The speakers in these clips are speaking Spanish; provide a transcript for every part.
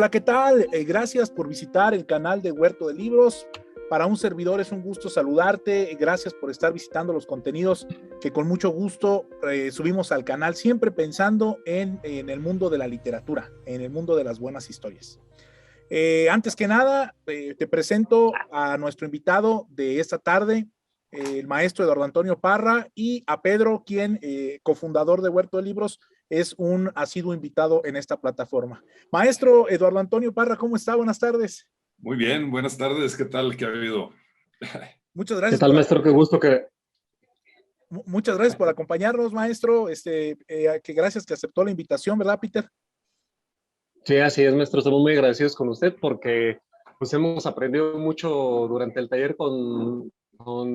Hola, ¿qué tal? Gracias por visitar el canal de Huerto de Libros. Para un servidor es un gusto saludarte. Gracias por estar visitando los contenidos que con mucho gusto subimos al canal, siempre pensando en el mundo de la literatura, en el mundo de las buenas historias. Antes que nada, te presento a nuestro invitado de esta tarde, el maestro Eduardo Antonio Parra, y a Pedro, quien, cofundador de Huerto de Libros, es un asiduo invitado en esta plataforma. Maestro Eduardo Antonio Parra, ¿cómo está? Buenas tardes. Muy bien, buenas tardes. ¿Qué tal? ¿Qué ha habido? Muchas gracias. ¿Qué tal, maestro? Qué gusto que... Muchas gracias por acompañarnos, maestro. Que gracias que aceptó la invitación, ¿verdad, Peter? Sí, así es, maestro. Estamos muy agradecidos con usted porque pues hemos aprendido mucho durante el taller con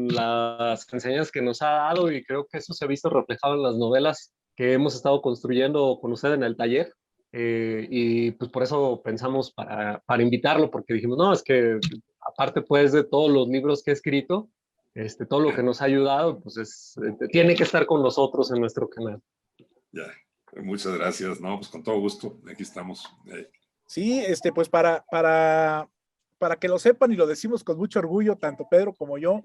las enseñanzas que nos ha dado y creo que eso se ha visto reflejado en las novelas que hemos estado construyendo con usted en el taller. Y pues por eso pensamos para invitarlo, porque dijimos, no, es que aparte pues de todos los libros que he escrito, todo lo que nos ha ayudado, pues tiene que estar con nosotros en nuestro canal. Ya, muchas gracias. No, pues con todo gusto, aquí estamos. Sí, pues para que lo sepan y lo decimos con mucho orgullo, tanto Pedro como yo,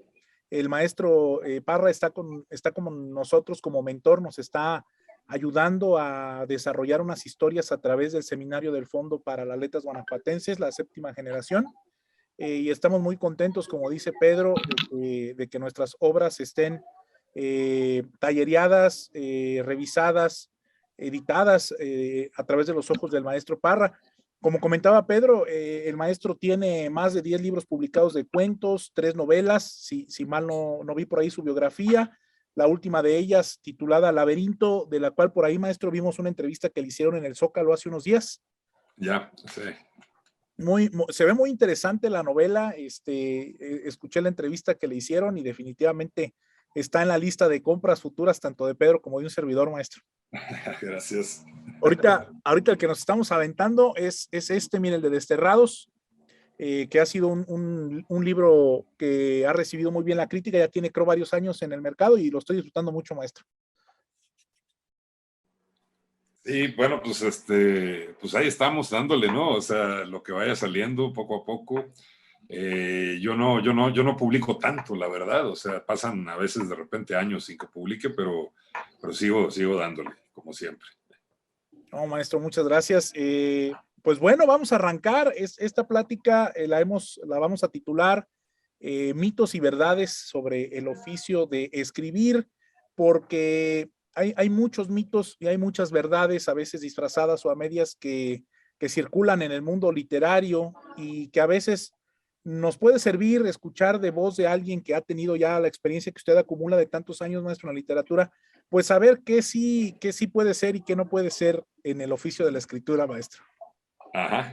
el maestro Parra está con nosotros como mentor, nos está ayudando a desarrollar unas historias a través del Seminario del Fondo para las Letras Guanajuatenses, la 7ª generación, y estamos muy contentos, como dice Pedro, de que nuestras obras estén tallereadas, revisadas, editadas a través de los ojos del maestro Parra. Como comentaba Pedro, el maestro tiene más de 10 libros publicados de cuentos, 3 novelas, si mal no vi por ahí su biografía, la última de ellas titulada Laberinto, de la cual por ahí, maestro, vimos una entrevista que le hicieron en el Zócalo hace unos días. Ya, sí. Se ve muy interesante la novela, escuché la entrevista que le hicieron y definitivamente está en la lista de compras futuras tanto de Pedro como de un servidor, maestro. Gracias. Ahorita el que nos estamos aventando es mire, el de Desterrados, que ha sido un libro que ha recibido muy bien la crítica, ya tiene creo varios años en el mercado y lo estoy disfrutando mucho, maestro. Sí, bueno, pues ahí estamos dándole, ¿no? O sea, lo que vaya saliendo poco a poco. Yo no publico tanto, la verdad. O sea, pasan a veces de repente años sin que publique, pero sigo dándole, como siempre. No, maestro, muchas gracias. Pues bueno, vamos a arrancar. Esta plática la vamos a titular Mitos y verdades sobre el oficio de escribir, porque hay muchos mitos y hay muchas verdades, a veces disfrazadas o a medias, que circulan en el mundo literario y que a veces nos puede servir escuchar de voz de alguien que ha tenido ya la experiencia que usted acumula de tantos años, maestro, en la literatura, pues saber qué sí puede ser y qué no puede ser en el oficio de la escritura, maestro. Ajá.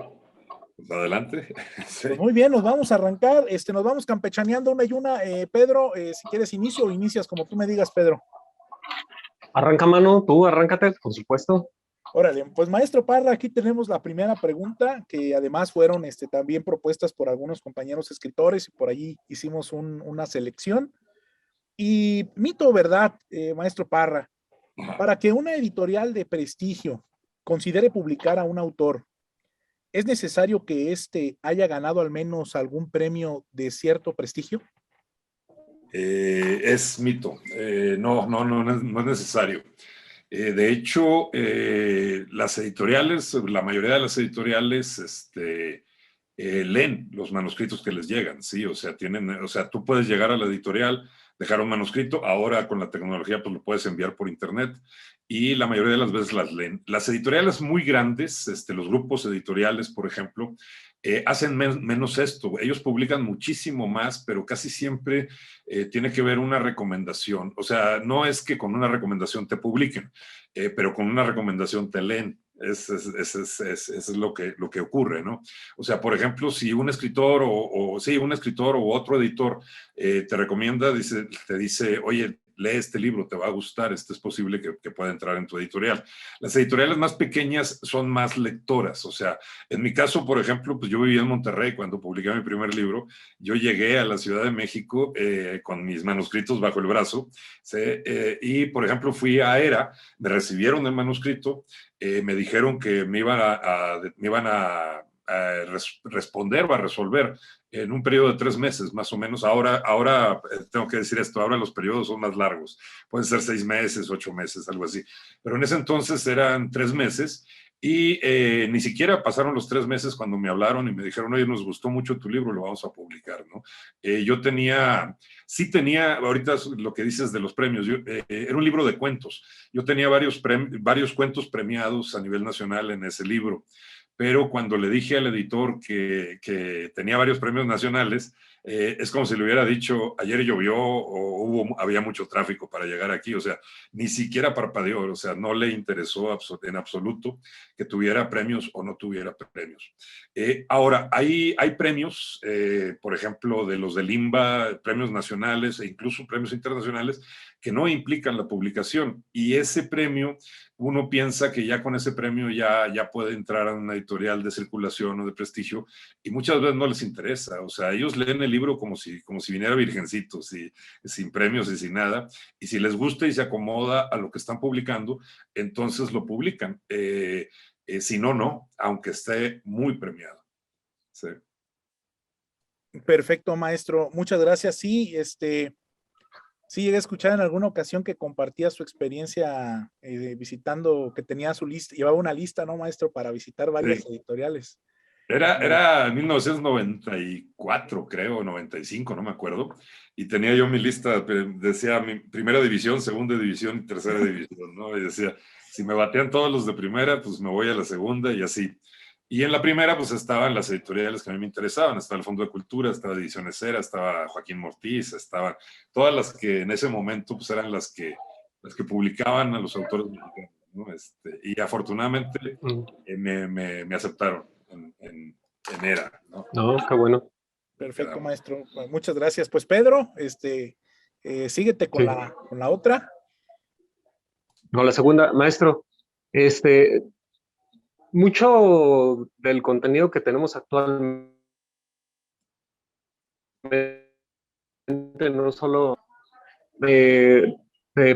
Pues adelante. Sí. Pues muy bien, nos vamos a arrancar, nos vamos campechaneando una y una. Pedro, si quieres inicio o inicias, como tú me digas, Pedro. Arranca, mano, tú arráncate, por supuesto. Órale, pues maestro Parra, aquí tenemos la primera pregunta, que además fueron también propuestas por algunos compañeros escritores y por allí hicimos una selección. Y mito o verdad, maestro Parra, para que una editorial de prestigio considere publicar a un autor, ¿es necesario que éste haya ganado al menos algún premio de cierto prestigio? Es mito. No es necesario. De hecho, las editoriales, la mayoría de las editoriales, leen los manuscritos que les llegan, ¿sí? O sea, tú puedes llegar a la editorial, dejar un manuscrito, ahora con la tecnología pues lo puedes enviar por internet y la mayoría de las veces las leen. Las editoriales muy grandes, los grupos editoriales, por ejemplo, hacen menos esto. Ellos publican muchísimo más, pero casi siempre tiene que ver una recomendación. O sea, no es que con una recomendación te publiquen, pero con una recomendación te leen. Eso es lo que ocurre, ¿no? O sea, por ejemplo, si un escritor un escritor o otro editor te recomienda, te dice, oye, lee este libro, te va a gustar, es posible que pueda entrar en tu editorial. Las editoriales más pequeñas son más lectoras, o sea, en mi caso, por ejemplo, pues yo vivía en Monterrey cuando publiqué mi primer libro, yo llegué a la Ciudad de México con mis manuscritos bajo el brazo, ¿sí? Y, por ejemplo, fui a ERA, me recibieron el manuscrito, me dijeron que me iban a responder o a resolver en un periodo de 3 meses, más o menos. Ahora tengo que decir esto, ahora los periodos son más largos, pueden ser 6 meses, 8 meses, algo así, pero en ese entonces eran 3 meses y ni siquiera pasaron los 3 meses cuando me hablaron y me dijeron, oye, nos gustó mucho tu libro, lo vamos a publicar, ¿no? Yo sí tenía, ahorita lo que dices de los premios, era un libro de cuentos, yo tenía varios cuentos premiados a nivel nacional en ese libro, pero cuando le dije al editor que tenía varios premios nacionales, es como si le hubiera dicho, ayer llovió o había mucho tráfico para llegar aquí, o sea, ni siquiera parpadeó, o sea, no le interesó en absoluto que tuviera premios o no tuviera premios. Ahora, hay premios, por ejemplo, de los del INBA, premios nacionales e incluso premios internacionales, que no implican la publicación, y ese premio, uno piensa que ya con ese premio ya puede entrar a una editorial de circulación o de prestigio, y muchas veces no les interesa, o sea, ellos leen el libro como si viniera virgencito, sin premios y sin nada, y si les gusta y se acomoda a lo que están publicando, entonces lo publican. Si no, no, aunque esté muy premiado. Sí. Perfecto, maestro. Muchas gracias. Sí, sí llegué a escuchar en alguna ocasión que compartía su experiencia visitando, que tenía su lista, llevaba una lista, ¿no, maestro? Para visitar varias editoriales. Era 1994, creo, 95, no me acuerdo, y tenía yo mi lista, decía mi primera división, segunda división y tercera división, ¿no? Y decía, si me batean todos los de primera, pues me voy a la segunda y así. Y en la primera, pues estaban las editoriales que a mí me interesaban, estaba el Fondo de Cultura, estaba Ediciones Cera, estaba Joaquín Mortiz, estaban todas las que en ese momento pues eran las que publicaban a los autores mexicanos, ¿no? Y afortunadamente me aceptaron en ERA, ¿no? No, qué bueno. Perfecto, maestro. Muchas gracias. Pues Pedro, síguete con, sí, con la otra. No, la segunda, maestro. Mucho del contenido que tenemos actualmente no solo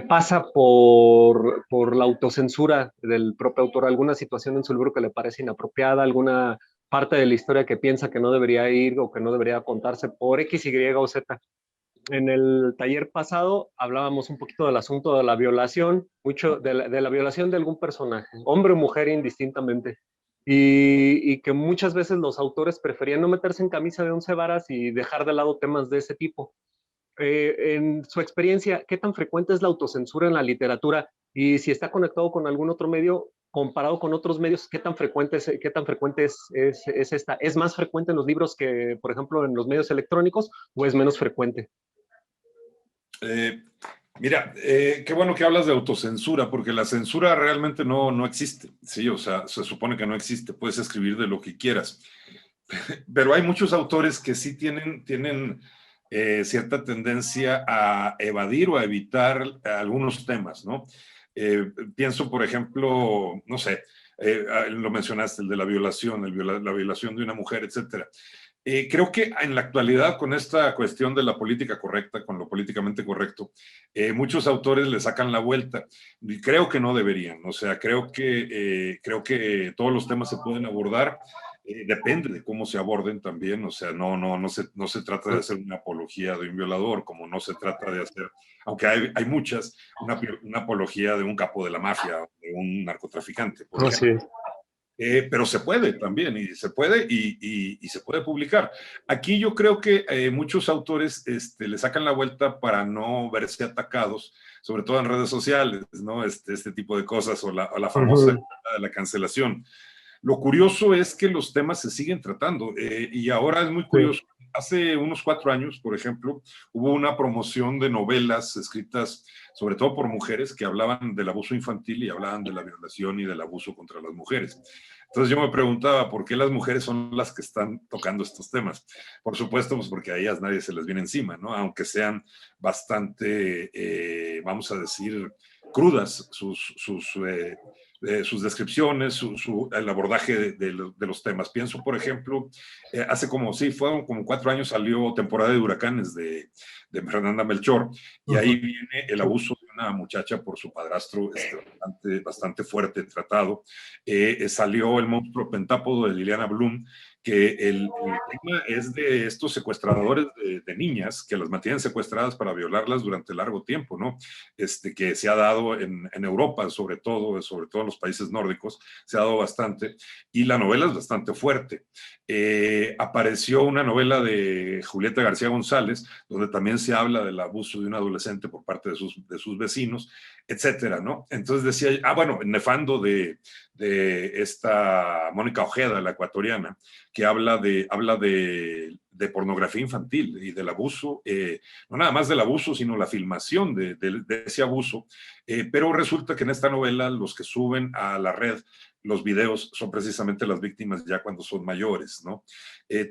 pasa por la autocensura del propio autor, alguna situación en su libro que le parece inapropiada, alguna parte de la historia que piensa que no debería ir o que no debería contarse por X, Y o Z. En el taller pasado hablábamos un poquito del asunto de la violación, mucho de la violación de algún personaje, hombre o mujer indistintamente, y que muchas veces los autores preferían no meterse en camisa de 11 varas y dejar de lado temas de ese tipo. En su experiencia, ¿qué tan frecuente es la autocensura en la literatura? Y si está conectado con algún otro medio, comparado con otros medios, ¿qué tan frecuente es esta? ¿Es más frecuente en los libros que, por ejemplo, en los medios electrónicos o es menos frecuente? Mira, qué bueno que hablas de autocensura, porque la censura realmente no existe, ¿sí? O sea, se supone que no existe, puedes escribir de lo que quieras. Pero hay muchos autores que sí tienen cierta tendencia a evadir o a evitar algunos temas, ¿no? Pienso, por ejemplo, no sé, lo mencionaste, el de la violación, la violación de una mujer, etcétera. Creo que en la actualidad, con esta cuestión de la política correcta, con lo políticamente correcto, muchos autores le sacan la vuelta. Y creo que no deberían. O sea, creo que todos los temas se pueden abordar. Depende de cómo se aborden también. O sea, no se trata de hacer una apología de un violador, como no se trata de hacer, aunque hay muchas, una apología de un capo de la mafia, de un narcotraficante. Por ejemplo. Pero se puede también, y se puede publicar. Aquí yo creo que muchos autores le sacan la vuelta para no verse atacados, sobre todo en redes sociales, ¿no? Este tipo de cosas, o la famosa de la cancelación. Lo curioso es que los temas se siguen tratando, y ahora es muy curioso. Sí. Hace unos 4 años, por ejemplo, hubo una promoción de novelas escritas sobre todo por mujeres que hablaban del abuso infantil y hablaban de la violación y del abuso contra las mujeres. Entonces yo me preguntaba, ¿por qué las mujeres son las que están tocando estos temas? Por supuesto, pues porque a ellas nadie se les viene encima, ¿no? Aunque sean bastante, vamos a decir, crudas sus descripciones, el abordaje de los temas. Pienso, por ejemplo, fueron como 4 años, salió Temporada de Huracanes de Fernanda Melchor, y ahí viene el abuso una muchacha por su padrastro bastante fuerte tratado. Salió El monstruo pentápodo de Liliana Blum, que el tema es de estos secuestradores de niñas que las mantienen secuestradas para violarlas durante largo tiempo, ¿no? Que se ha dado en Europa, sobre todo en los países nórdicos, se ha dado bastante, y la novela es bastante fuerte. Apareció una novela de Julieta García González, donde también se habla del abuso de un adolescente por parte de sus vecinos, etcétera, ¿no? Entonces decía, bueno, Nefando de esta Mónica Ojeda, la ecuatoriana, que habla de pornografía infantil y del abuso, no nada más del abuso, sino la filmación de ese abuso, pero resulta que en esta novela los que suben a la red los videos son precisamente las víctimas ya cuando son mayores, ¿no?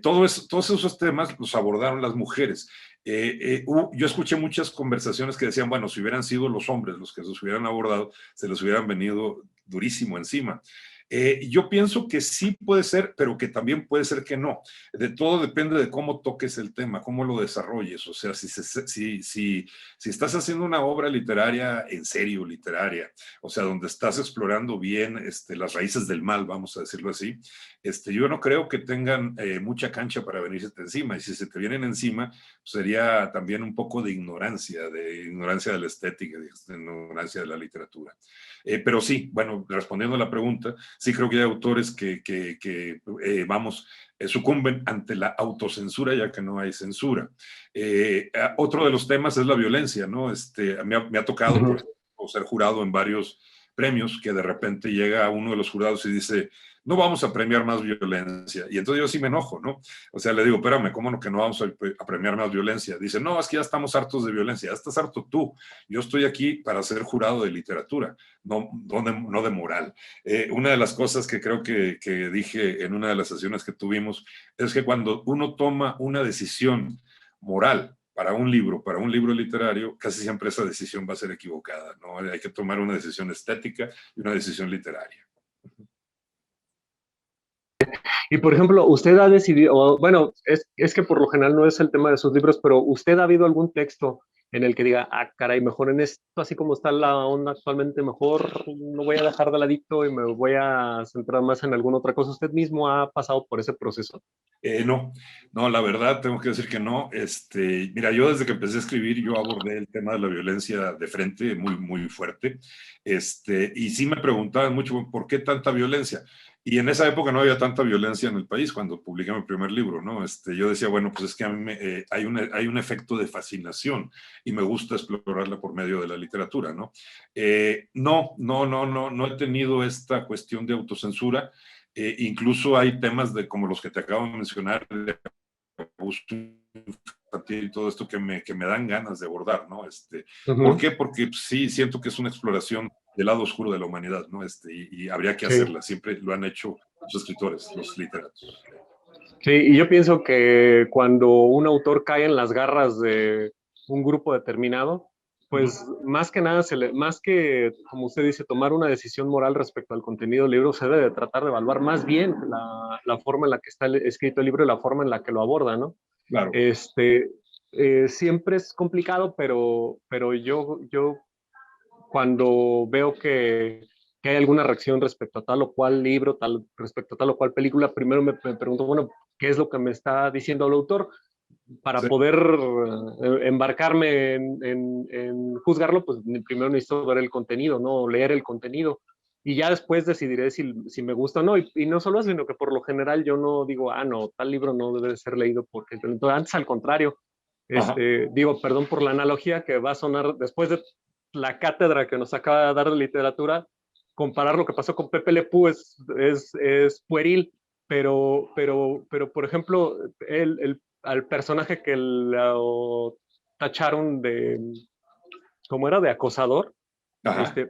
Todos esos temas los abordaron las mujeres. Yo escuché muchas conversaciones que decían, bueno, si hubieran sido los hombres los que los hubieran abordado, se les hubieran venido durísimo encima. Yo pienso que sí puede ser, pero que también puede ser que no. De todo depende de cómo toques el tema, cómo lo desarrolles. O sea, si estás haciendo una obra literaria en serio, literaria, o sea, donde estás explorando bien las raíces del mal, vamos a decirlo así, yo no creo que tengan mucha cancha para venirse encima. Y si se te vienen encima, sería también un poco de ignorancia de la estética, de ignorancia de la literatura. Pero sí, bueno, respondiendo a la pregunta, sí creo que hay autores que sucumben ante la autocensura, ya que no hay censura. Otro de los temas es la violencia, ¿no? Me ha tocado, por ejemplo, ser jurado en varios premios, que de repente llega uno de los jurados y dice, no vamos a premiar más violencia. Y entonces yo sí me enojo, ¿no? O sea, le digo, espérame, ¿cómo no que no vamos a premiar más violencia? Dice, no, es que ya estamos hartos de violencia. Ya estás harto tú. Yo estoy aquí para ser jurado de literatura, no de moral. Una de las cosas que creo que dije en una de las sesiones que tuvimos es que cuando uno toma una decisión moral para un libro literario, casi siempre esa decisión va a ser equivocada, ¿no? Hay que tomar una decisión estética y una decisión literaria. Y por ejemplo, usted ha decidido, bueno, es que por lo general no es el tema de sus libros, pero ¿usted ha habido algún texto en el que diga, ah, caray, mejor en esto, así como está la onda actualmente, mejor no voy a dejar del adicto y me voy a centrar más en alguna otra cosa? ¿Usted mismo ha pasado por ese proceso? No, la verdad tengo que decir que no. Mira, yo desde que empecé a escribir, yo abordé el tema de la violencia de frente muy, muy fuerte. Y sí me preguntaban mucho, ¿por qué tanta violencia? Y en esa época no había tanta violencia en el país cuando publiqué mi primer libro, ¿no? Yo decía, bueno, pues es que a mí hay un efecto de fascinación y me gusta explorarla por medio de la literatura, ¿no? No he tenido esta cuestión de autocensura. Incluso hay temas como los que te acabo de mencionar, de abuso infantil y todo esto que me dan ganas de abordar, ¿no? ¿Por qué? Porque sí, siento que es una exploración del lado oscuro de la humanidad, ¿no? Y habría que hacerla, siempre lo han hecho los escritores, los literatos. Sí, y yo pienso que cuando un autor cae en las garras de un grupo determinado, pues más que nada, más que, como usted dice, tomar una decisión moral respecto al contenido del libro, se debe tratar de evaluar más bien la forma en la que está escrito el libro y la forma en la que lo aborda, ¿no? Claro. Siempre es complicado, pero yo cuando veo que hay alguna reacción respecto a tal o cual libro, respecto a tal o cual película, primero me pregunto, bueno, ¿qué es lo que me está diciendo el autor? Para poder embarcarme en juzgarlo, pues primero necesito ver el contenido, ¿no? Leer el contenido. Y ya después decidiré si me gusta o no. Y no solo eso, sino que por lo general yo no digo, no, tal libro no debe ser leído porque antes al contrario. Digo, perdón por la analogía que va a sonar después de la cátedra que nos acaba de dar de literatura, comparar lo que pasó con Pepe Le Pew es pueril, pero por ejemplo, al personaje que lo tacharon de, ¿cómo era? De acosador,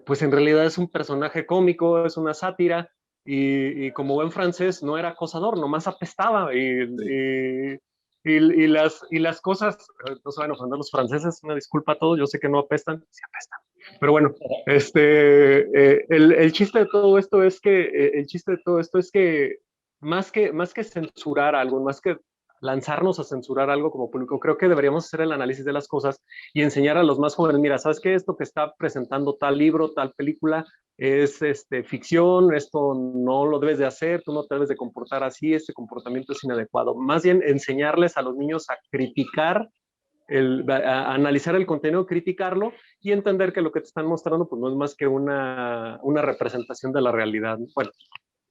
pues en realidad es un personaje cómico, es una sátira, y como buen francés no era acosador, nomás apestaba, y las cosas, no se van a ofender los franceses, una disculpa a todos, yo sé que no apestan, sí apestan. Pero bueno, el chiste de todo esto es que, más que censurar algo, más que lanzarnos a censurar algo como público. Creo que deberíamos hacer el análisis de las cosas y enseñar a los más jóvenes, mira, ¿sabes qué? Esto que está presentando tal libro, tal película, es ficción, esto no lo debes de hacer, tú no te debes de comportar así, este comportamiento es inadecuado. Más bien enseñarles a los niños a criticar, a analizar el contenido, criticarlo y entender que lo que te están mostrando pues no es más que una representación de la realidad. Bueno,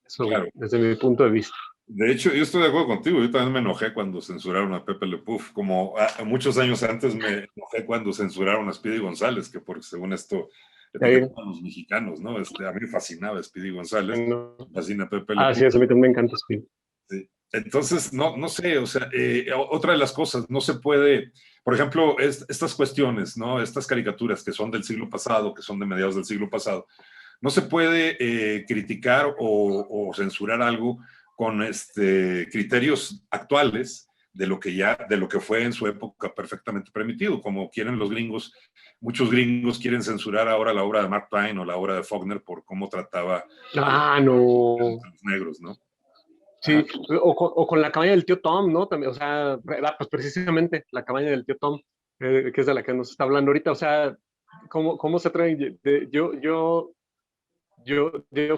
eso Claro. desde mi punto de vista. De hecho, yo estoy de acuerdo contigo. Yo también me enojé cuando censuraron a Pepe Le Pew, como muchos años antes me enojé cuando censuraron a Speedy González, que porque según esto etiquetaban a los mexicanos, ¿no? A mí me fascinaba Speedy González, No. fascina Pepe Le Pew. Sí, a mí también me encanta Speedy. Sí. Entonces, no sé, o sea, otra de las cosas, no se puede, por ejemplo, estas cuestiones, ¿no? Estas caricaturas que son del siglo pasado, que son de mediados del siglo pasado, no se puede criticar o censurar algo con criterios actuales de lo que fue en su época perfectamente permitido, como quieren los gringos. Muchos gringos quieren censurar ahora la obra de Mark Twain o la obra de Faulkner por cómo trataba a los negros, ¿no? Sí, o con la cabaña del tío Tom, ¿no? También, o sea, pues precisamente la cabaña del tío Tom, que es de la que nos está hablando ahorita, o sea, ¿cómo se traen? Yo de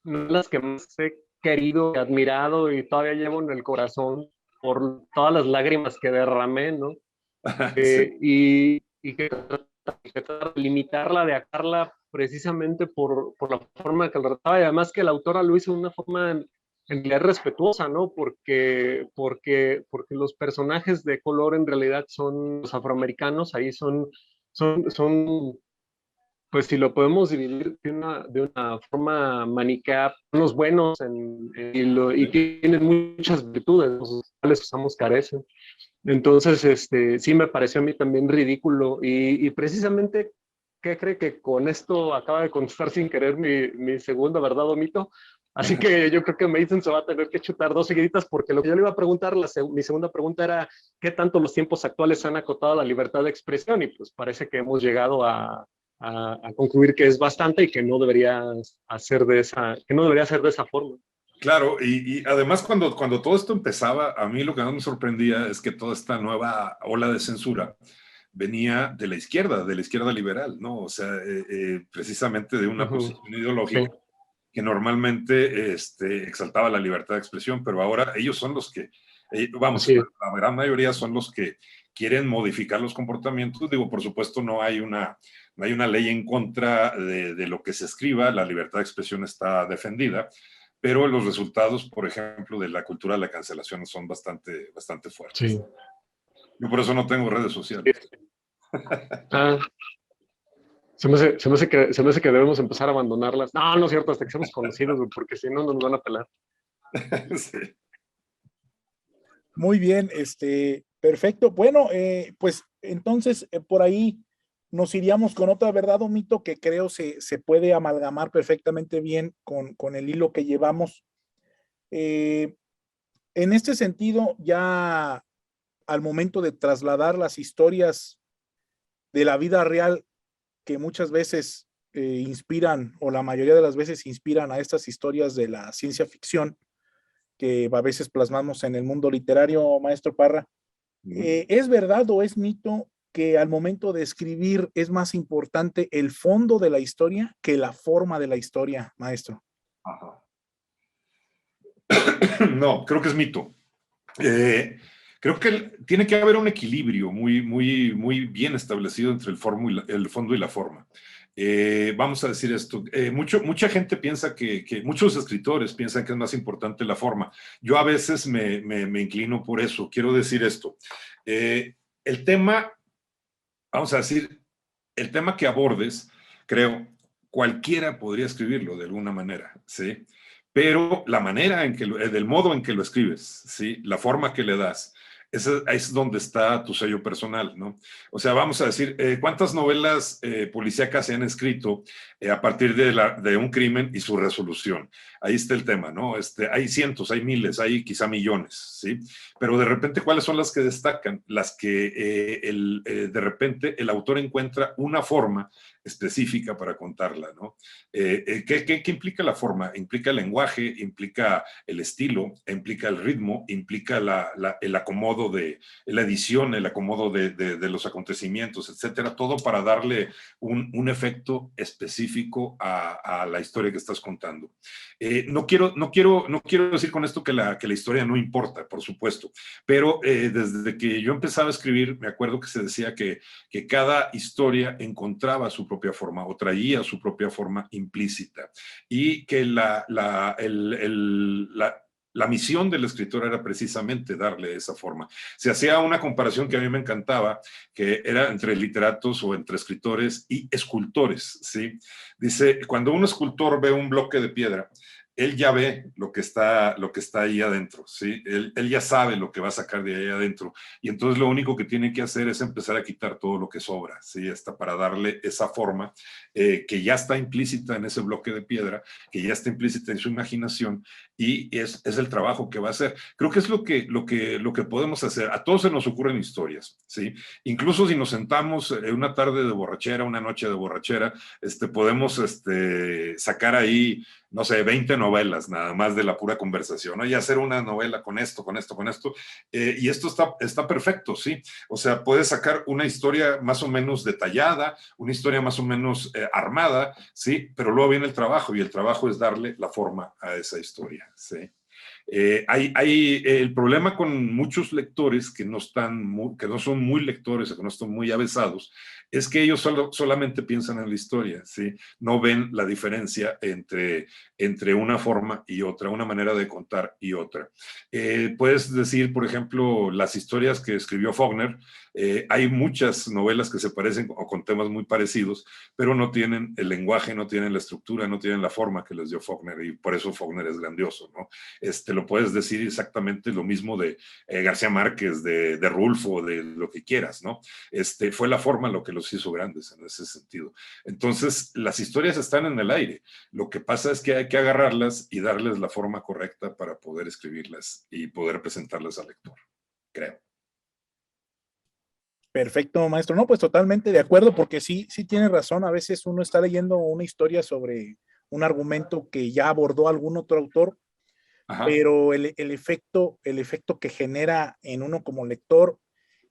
las que más he querido, admirado y todavía llevo en el corazón por todas las lágrimas que derramé, ¿no? Sí. Y que tratar de limitarla, de acarla precisamente por la forma que lo trataba, y además que la autora lo hizo de una forma en realidad respetuosa, ¿no? Porque los personajes de color en realidad son los afroamericanos, ahí son pues si lo podemos dividir de una forma maniquea, son los buenos y tienen muchas virtudes, los cuales usamos carecen. Entonces, sí me pareció a mí también ridículo y precisamente, ¿qué cree que con esto acaba de contestar sin querer mi segunda verdad o mito? Así que yo creo que Mason se va a tener que chutar dos seguiditas porque lo que yo le iba a preguntar, mi segunda pregunta era ¿qué tanto los tiempos actuales han acotado la libertad de expresión? Y pues parece que hemos llegado a concluir que es bastante y que no debería ser de esa forma. Claro, y además cuando todo esto empezaba, a mí lo que más me sorprendía es que toda esta nueva ola de censura venía de la izquierda liberal, ¿no? O sea, precisamente de una posición ideológica que normalmente exaltaba la libertad de expresión, pero ahora ellos son los que, la gran mayoría son los que quieren modificar los comportamientos. Digo, por supuesto, no hay una ley en contra de lo que se escriba, la libertad de expresión está defendida, pero los resultados, por ejemplo, de la cultura de la cancelación son bastante fuertes. Sí. Yo por eso no tengo redes sociales. Se me hace que debemos empezar a abandonarlas. No, no es cierto, hasta que seamos conocidos, porque si no, nos van a pelar. Sí. Muy bien, perfecto. Bueno, pues entonces por ahí nos iríamos con otra verdad o mito que creo se puede amalgamar perfectamente bien con el hilo que llevamos. En este sentido, ya al momento de trasladar las historias de la vida real que muchas veces inspiran, o la mayoría de las veces inspiran a estas historias de la ciencia ficción, que a veces plasmamos en el mundo literario, maestro Parra, ¿es verdad o es mito que al momento de escribir es más importante el fondo de la historia que la forma de la historia, maestro? Ajá. No, creo que es mito. Creo que tiene que haber un equilibrio muy bien establecido entre el fondo y la forma. Vamos a decir esto, mucha gente piensa muchos escritores piensan que es más importante la forma. Yo a veces me inclino por eso. Quiero decir esto. El tema, vamos a decir, el tema que abordes, creo, cualquiera podría escribirlo de alguna manera, ¿sí? Pero la manera del modo en que lo escribes, ¿sí? La forma que le das, es donde está tu sello personal, ¿no? O sea, vamos a decir, ¿cuántas novelas policíacas se han escrito a partir de un crimen y su resolución? ahí está el tema, ¿no? Hay cientos, hay miles, hay quizá millones, ¿sí? Pero de repente, ¿cuáles son las que destacan? Las que de repente el autor encuentra una forma específica para contarla, ¿no? ¿Qué implica la forma? Implica el lenguaje, implica el estilo, implica el ritmo, implica el acomodo de la edición, el acomodo de los acontecimientos, etcétera, todo para darle un efecto específico a la historia que estás contando. No quiero decir con esto que la historia no importa, por supuesto, pero desde que yo empezaba a escribir, me acuerdo que se decía que cada historia encontraba su propia forma o traía su propia forma implícita y que la misión del escritor era precisamente darle esa forma. Se hacía una comparación que a mí me encantaba, que era entre literatos o entre escritores y escultores, ¿sí? Dice, cuando un escultor ve un bloque de piedra, él ya ve lo que está ahí adentro, ¿sí? Él ya sabe lo que va a sacar de ahí adentro. Y entonces lo único que tiene que hacer es empezar a quitar todo lo que sobra, ¿sí? Hasta para darle esa forma que ya está implícita en ese bloque de piedra, que ya está implícita en su imaginación y es el trabajo que va a hacer. Creo que es lo que podemos hacer. A todos se nos ocurren historias, ¿sí? Incluso si nos sentamos una tarde de borrachera, una noche de borrachera, podemos sacar ahí, no sé, 20 novelas nada más de la pura conversación, ¿no? Y hacer una novela con esto, y esto está perfecto, ¿sí? O sea, puedes sacar una historia más o menos detallada, una historia más o menos armada, ¿sí? Pero luego viene el trabajo, y el trabajo es darle la forma a esa historia, ¿sí? Hay el problema con muchos lectores que no son muy lectores o que no están muy avesados, es que ellos solamente piensan en la historia, ¿sí? No ven la diferencia entre una forma y otra, una manera de contar y otra. Puedes decir, por ejemplo, las historias que escribió Faulkner. Hay muchas novelas que se parecen o con temas muy parecidos, pero no tienen el lenguaje, no tienen la estructura, no tienen la forma que les dio Faulkner, y por eso Faulkner es grandioso, ¿no? Lo puedes decir exactamente lo mismo de García Márquez, de Rulfo, de lo que quieras, ¿no? Fue la forma lo que los hizo grandes en ese sentido. Entonces, las historias están en el aire. Lo que pasa es que hay que agarrarlas y darles la forma correcta para poder escribirlas y poder presentarlas al lector, creo. Perfecto, maestro. No, pues totalmente de acuerdo, porque sí tiene razón. A veces uno está leyendo una historia sobre un argumento que ya abordó algún otro autor, Ajá. Pero el efecto que genera en uno como lector,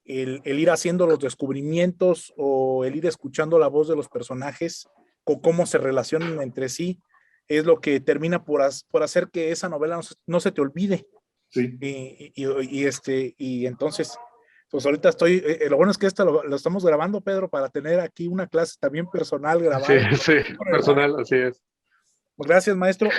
el ir haciendo los descubrimientos o el ir escuchando la voz de los personajes, con cómo se relacionan entre sí, es lo que termina por hacer que esa novela no se te olvide. Sí. Y entonces, pues ahorita lo bueno es que esto lo estamos grabando, Pedro, para tener aquí una clase también personal grabada. Sí, personal, así es. Gracias, maestro.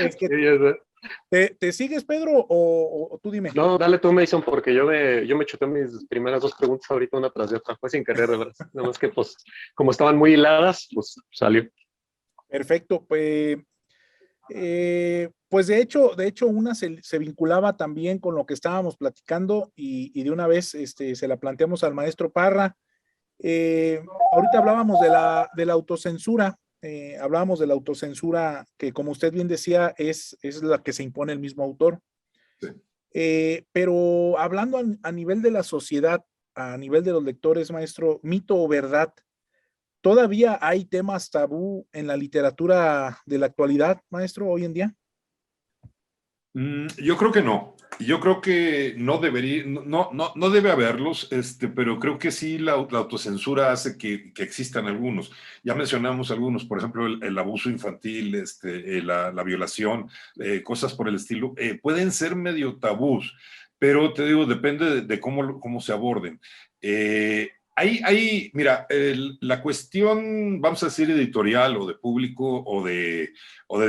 ¿Te sigues, Pedro, o tú dime? No, dale tú, Mason, porque yo me chuté mis primeras dos preguntas ahorita una tras de otra. Fue sin querer, de verdad. Nada más que, pues, como estaban muy hiladas, pues salió. Perfecto. Pues de hecho una se vinculaba también con lo que estábamos platicando y de una vez se la planteamos al maestro Parra. Ahorita hablábamos de la autocensura. Hablábamos de la autocensura que, como usted bien decía, es la que se impone el mismo autor. Sí. Pero hablando a nivel de la sociedad, a nivel de los lectores, maestro, mito o verdad, ¿todavía hay temas tabú en la literatura de la actualidad, maestro, hoy en día? Yo creo que no. Yo creo que no debe haberlos, pero creo que sí la autocensura hace que existan algunos. Ya mencionamos algunos, por ejemplo, el abuso infantil, la violación, cosas por el estilo. Pueden ser medio tabús, pero te digo, depende de cómo se aborden. Mira, la cuestión, vamos a decir, editorial o de público o de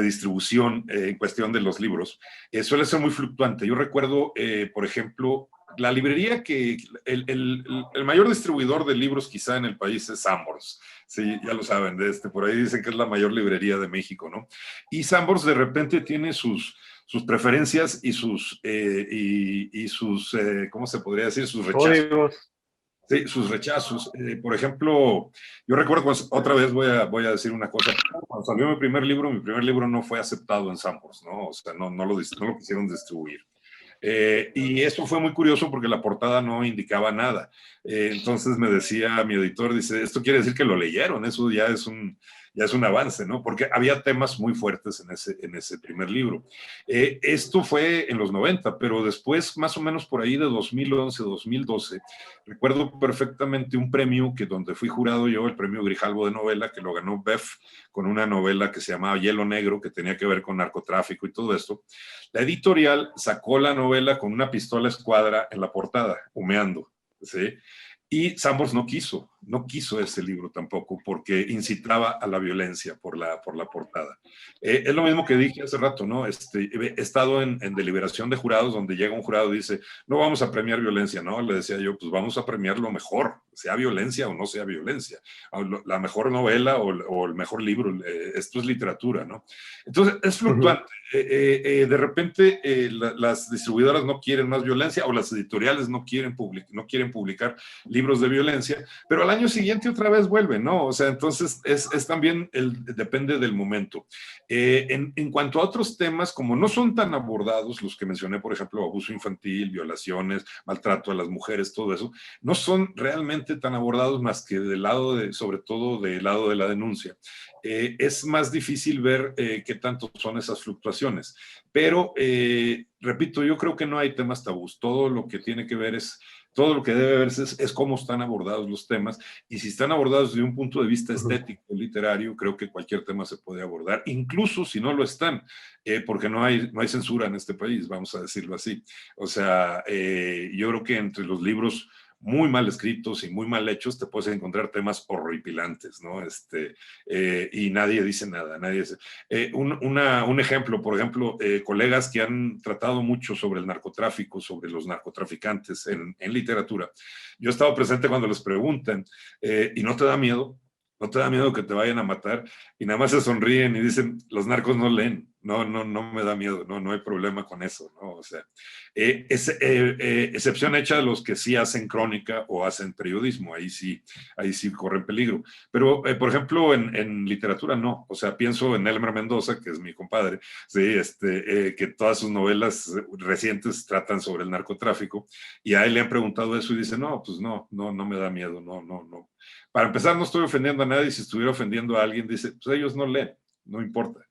distribución en cuestión de los libros, suele ser muy fluctuante. Yo recuerdo, por ejemplo, la librería el mayor distribuidor de libros quizá en el país es Sanborns. Sí, ya lo saben, por ahí dicen que es la mayor librería de México, ¿no? Y Sanborns de repente tiene sus preferencias y sus ¿cómo se podría decir? Sus rechazos. Códigos. Sí, sus rechazos. Por ejemplo, yo recuerdo cuando, otra vez voy a decir una cosa. Cuando salió mi primer libro no fue aceptado en Sambors, ¿no? O sea, no lo quisieron distribuir. Y eso fue muy curioso porque la portada no indicaba nada. Entonces me decía mi editor, dice, esto quiere decir que lo leyeron, eso ya es un avance, ¿no? Porque había temas muy fuertes en ese primer libro. Esto fue en los 90, pero después, más o menos por ahí de 2011, 2012, recuerdo perfectamente un premio donde fui jurado yo, el premio Grijalbo de novela, que lo ganó BEF con una novela que se llamaba Hielo Negro, que tenía que ver con narcotráfico y todo esto. La editorial sacó la novela con una pistola escuadra en la portada, humeando, ¿sí? Y Sambors no quiso ese libro tampoco, porque incitaba a la violencia por la portada. Es lo mismo que dije hace rato, ¿no? He estado en deliberación de jurados donde llega un jurado y dice, no vamos a premiar violencia, ¿no? Le decía yo, pues vamos a premiar lo mejor, sea violencia o no sea violencia, la mejor novela o el mejor libro, esto es literatura, ¿no? Entonces, es fluctuante. De repente las distribuidoras no quieren más violencia o las editoriales no quieren publicar libros de violencia, pero al año siguiente otra vez vuelven, ¿no? O sea, entonces es también, depende del momento. En cuanto a otros temas, como no son tan abordados, los que mencioné, por ejemplo, abuso infantil, violaciones, maltrato a las mujeres, todo eso, no son realmente tan abordados más que sobre todo del lado de la denuncia. Es más difícil ver qué tanto son esas fluctuaciones. Pero, repito, yo creo que no hay temas tabús. Todo lo que debe verse es cómo están abordados los temas, y si están abordados desde un punto de vista estético, literario, creo que cualquier tema se puede abordar, incluso si no lo están, porque no hay censura en este país, vamos a decirlo así. O sea, yo creo que entre los libros muy mal escritos y muy mal hechos, te puedes encontrar temas horripilantes, ¿no? Y nadie dice nada, nadie dice. Un ejemplo, por ejemplo, colegas que han tratado mucho sobre el narcotráfico, sobre los narcotraficantes en literatura. Yo he estado presente cuando les preguntan, ¿y no te da miedo? ¿No te da miedo que te vayan a matar? Y nada más se sonríen y dicen, los narcos no leen. No me da miedo, no hay problema con eso, ¿no? O sea, excepción hecha de los que sí hacen crónica o hacen periodismo, ahí sí corren peligro. Pero, por ejemplo, en literatura no. O sea, pienso en Elmer Mendoza, que es mi compadre, sí, que todas sus novelas recientes tratan sobre el narcotráfico, y a él le han preguntado eso y dice, no, pues no me da miedo, no. Para empezar, no estoy ofendiendo a nadie. Si estuviera ofendiendo a alguien, dice, pues ellos no leen, no importa.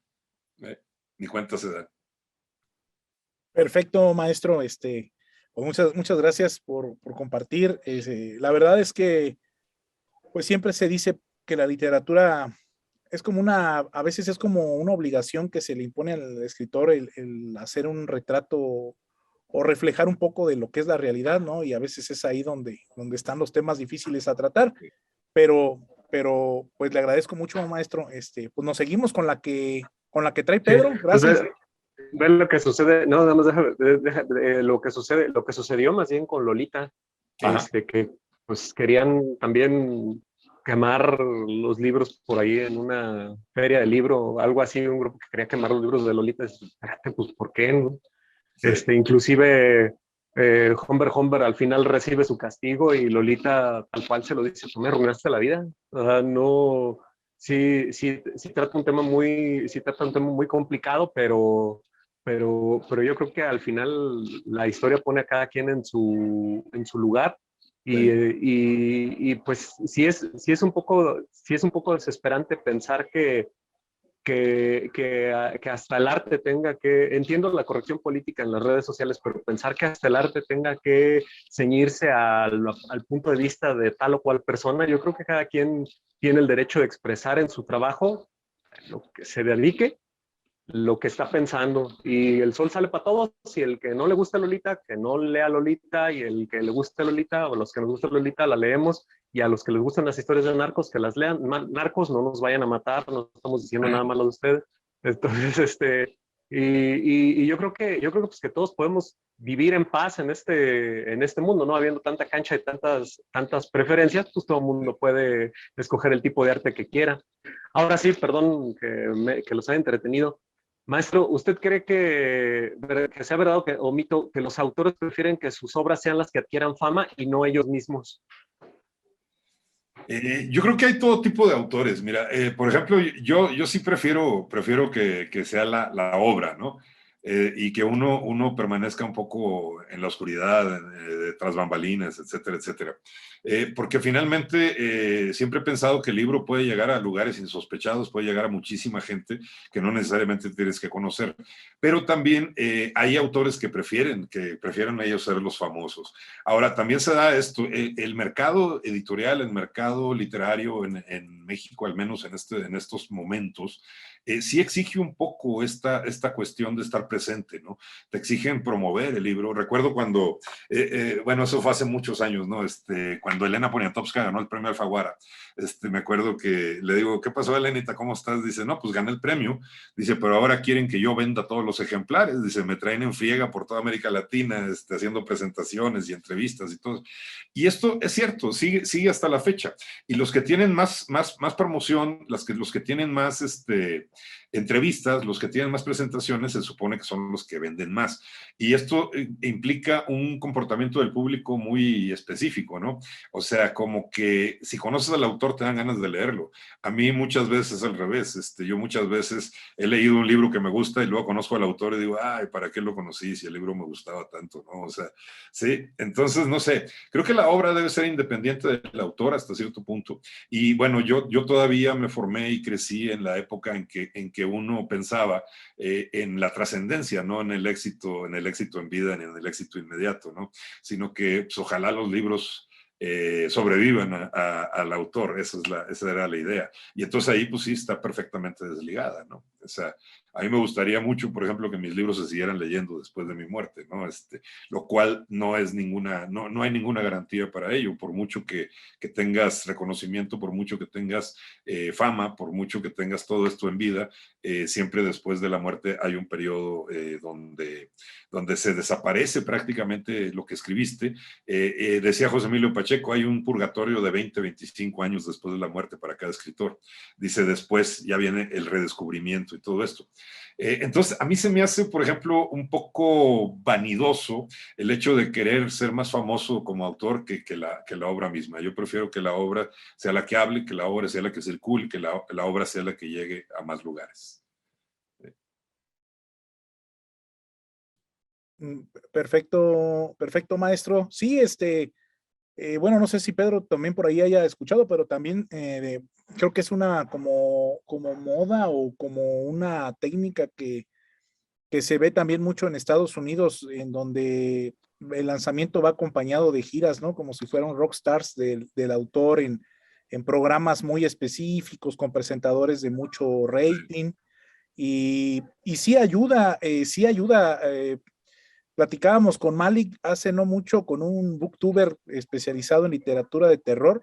Ni cuenta se da. Perfecto, maestro. Pues muchas gracias por compartir. La verdad es que, pues siempre se dice que la literatura es como a veces es como una obligación que se le impone al escritor el hacer un retrato o reflejar un poco de lo que es la realidad, ¿no? Y a veces es ahí donde están los temas difíciles a tratar. Pero pues le agradezco mucho, maestro. Pues nos seguimos con la que trae Pedro. Gracias. Pues ve lo que sucede, no, nada más lo que sucedió más bien con Lolita, que pues querían también quemar los libros por ahí en una feria de libro, algo así, un grupo que quería quemar los libros de Lolita. Espérate, pues ¿por qué no? Sí. Inclusive Humber al final recibe su castigo y Lolita tal cual se lo dice, tú me arruinaste la vida. No, sí trata un tema muy complicado, pero yo creo que al final la historia pone a cada quien en su lugar. Y pues sí es un poco desesperante pensar que hasta el arte entiendo la corrección política en las redes sociales, pero pensar que hasta el arte tenga que ceñirse al punto de vista de tal o cual persona, yo creo que cada quien tiene el derecho de expresar en su trabajo lo que se dedique, lo que está pensando, y el sol sale para todos, y el que no le gusta Lolita, que no lea Lolita, y el que le guste Lolita, o los que nos gusta Lolita, la leemos, y a los que les gustan las historias de narcos, que las lean. Narcos, no nos vayan a matar, no estamos diciendo nada malo de ustedes. Entonces, y yo creo que pues que todos podemos vivir en paz en este mundo, ¿no? Habiendo tanta cancha y tantas preferencias, pues todo el mundo puede escoger el tipo de arte que quiera. Ahora sí, perdón que los haya entretenido. Maestro, ¿usted cree que sea verdad o mito que los autores prefieren que sus obras sean las que adquieran fama y no ellos mismos? Yo creo que hay todo tipo de autores. Mira, por ejemplo, yo sí prefiero que sea la obra, ¿no? Y que uno permanezca un poco en la oscuridad, tras bambalinas, etcétera, etcétera. Porque finalmente siempre he pensado que el libro puede llegar a lugares insospechados, puede llegar a muchísima gente que no necesariamente tienes que conocer. Pero también hay autores que prefieren ellos ser los famosos. Ahora, también se da esto, el mercado editorial, el mercado literario en México, al menos en estos momentos, sí exige un poco esta cuestión de estar presente, ¿no? Te exigen promover el libro. Recuerdo cuando, bueno, eso fue hace muchos años, ¿no? Cuando Elena Poniatowska ganó el premio Alfaguara, me acuerdo que le digo, ¿qué pasó, Elenita? ¿Cómo estás? Dice, no, pues gané el premio. Dice, pero ahora quieren que yo venda todos los ejemplares. Dice, me traen en friega por toda América Latina, haciendo presentaciones y entrevistas y todo. Y esto es cierto, sigue hasta la fecha. Y los que tienen más promoción, los que tienen más entrevistas, los que tienen más presentaciones, se supone que son los que venden más. Y esto implica un comportamiento del público muy específico, ¿no? O sea, como que si conoces al autor te dan ganas de leerlo. A mí muchas veces es al revés. Yo muchas veces he leído un libro que me gusta y luego conozco al autor y digo, ay, ¿para qué lo conocí si el libro me gustaba tanto, ¿no? O sea, sí, entonces, no sé, creo que la obra debe ser independiente del autor hasta cierto punto. Y bueno, yo todavía me formé y crecí en la época en que uno pensaba en la trascendencia, no en el éxito en vida, ni en el éxito inmediato, ¿no? Sino que pues, ojalá los libros sobrevivan al autor, esa era la idea. Y entonces ahí pues sí está perfectamente desligada, ¿no? O sea, a mí me gustaría mucho, por ejemplo, que mis libros se siguieran leyendo después de mi muerte, ¿no? Lo cual no hay ninguna garantía para ello, por mucho que tengas reconocimiento, por mucho que tengas fama, por mucho que tengas todo esto en vida, siempre después de la muerte hay un periodo donde se desaparece prácticamente lo que escribiste. Decía José Emilio Pacheco, hay un purgatorio de 20, 25 años después de la muerte para cada escritor. Dice, después ya viene el redescubrimiento y todo esto. Entonces, a mí se me hace, por ejemplo, un poco vanidoso el hecho de querer ser más famoso como autor que la obra misma. Yo prefiero que la obra sea la que hable, que la obra sea la que circule, que la obra sea la que llegue a más lugares. Perfecto, perfecto, maestro. Sí, bueno, no sé si Pedro también por ahí haya escuchado, pero también creo que es una como moda o como una técnica que se ve también mucho en Estados Unidos, en donde el lanzamiento va acompañado de giras, ¿no? Como si fueran rockstars del autor en programas muy específicos, con presentadores de mucho rating. Y sí ayuda, platicábamos con Malik hace no mucho con un booktuber especializado en literatura de terror.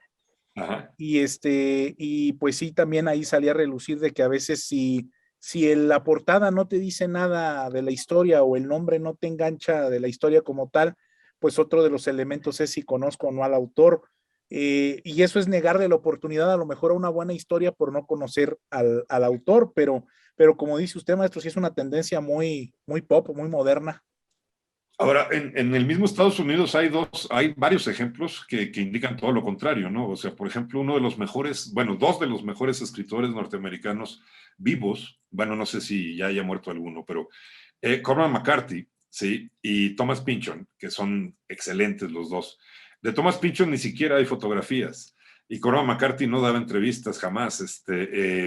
Ajá. Y pues sí, también ahí salía a relucir de que a veces si la portada no te dice nada de la historia o el nombre no te engancha de la historia como tal, pues otro de los elementos es si conozco o no al autor. Y eso es negarle la oportunidad a lo mejor a una buena historia por no conocer al autor, pero como dice usted, maestro, sí es una tendencia muy, muy pop, muy moderna. Ahora, en el mismo Estados Unidos hay varios ejemplos que indican todo lo contrario, ¿no? O sea, por ejemplo, dos de los mejores escritores norteamericanos vivos, bueno, no sé si ya haya muerto alguno, pero Cormac McCarthy, ¿sí? Y Thomas Pynchon, que son excelentes los dos. De Thomas Pynchon ni siquiera hay fotografías. Y Cormac McCarthy no daba entrevistas jamás.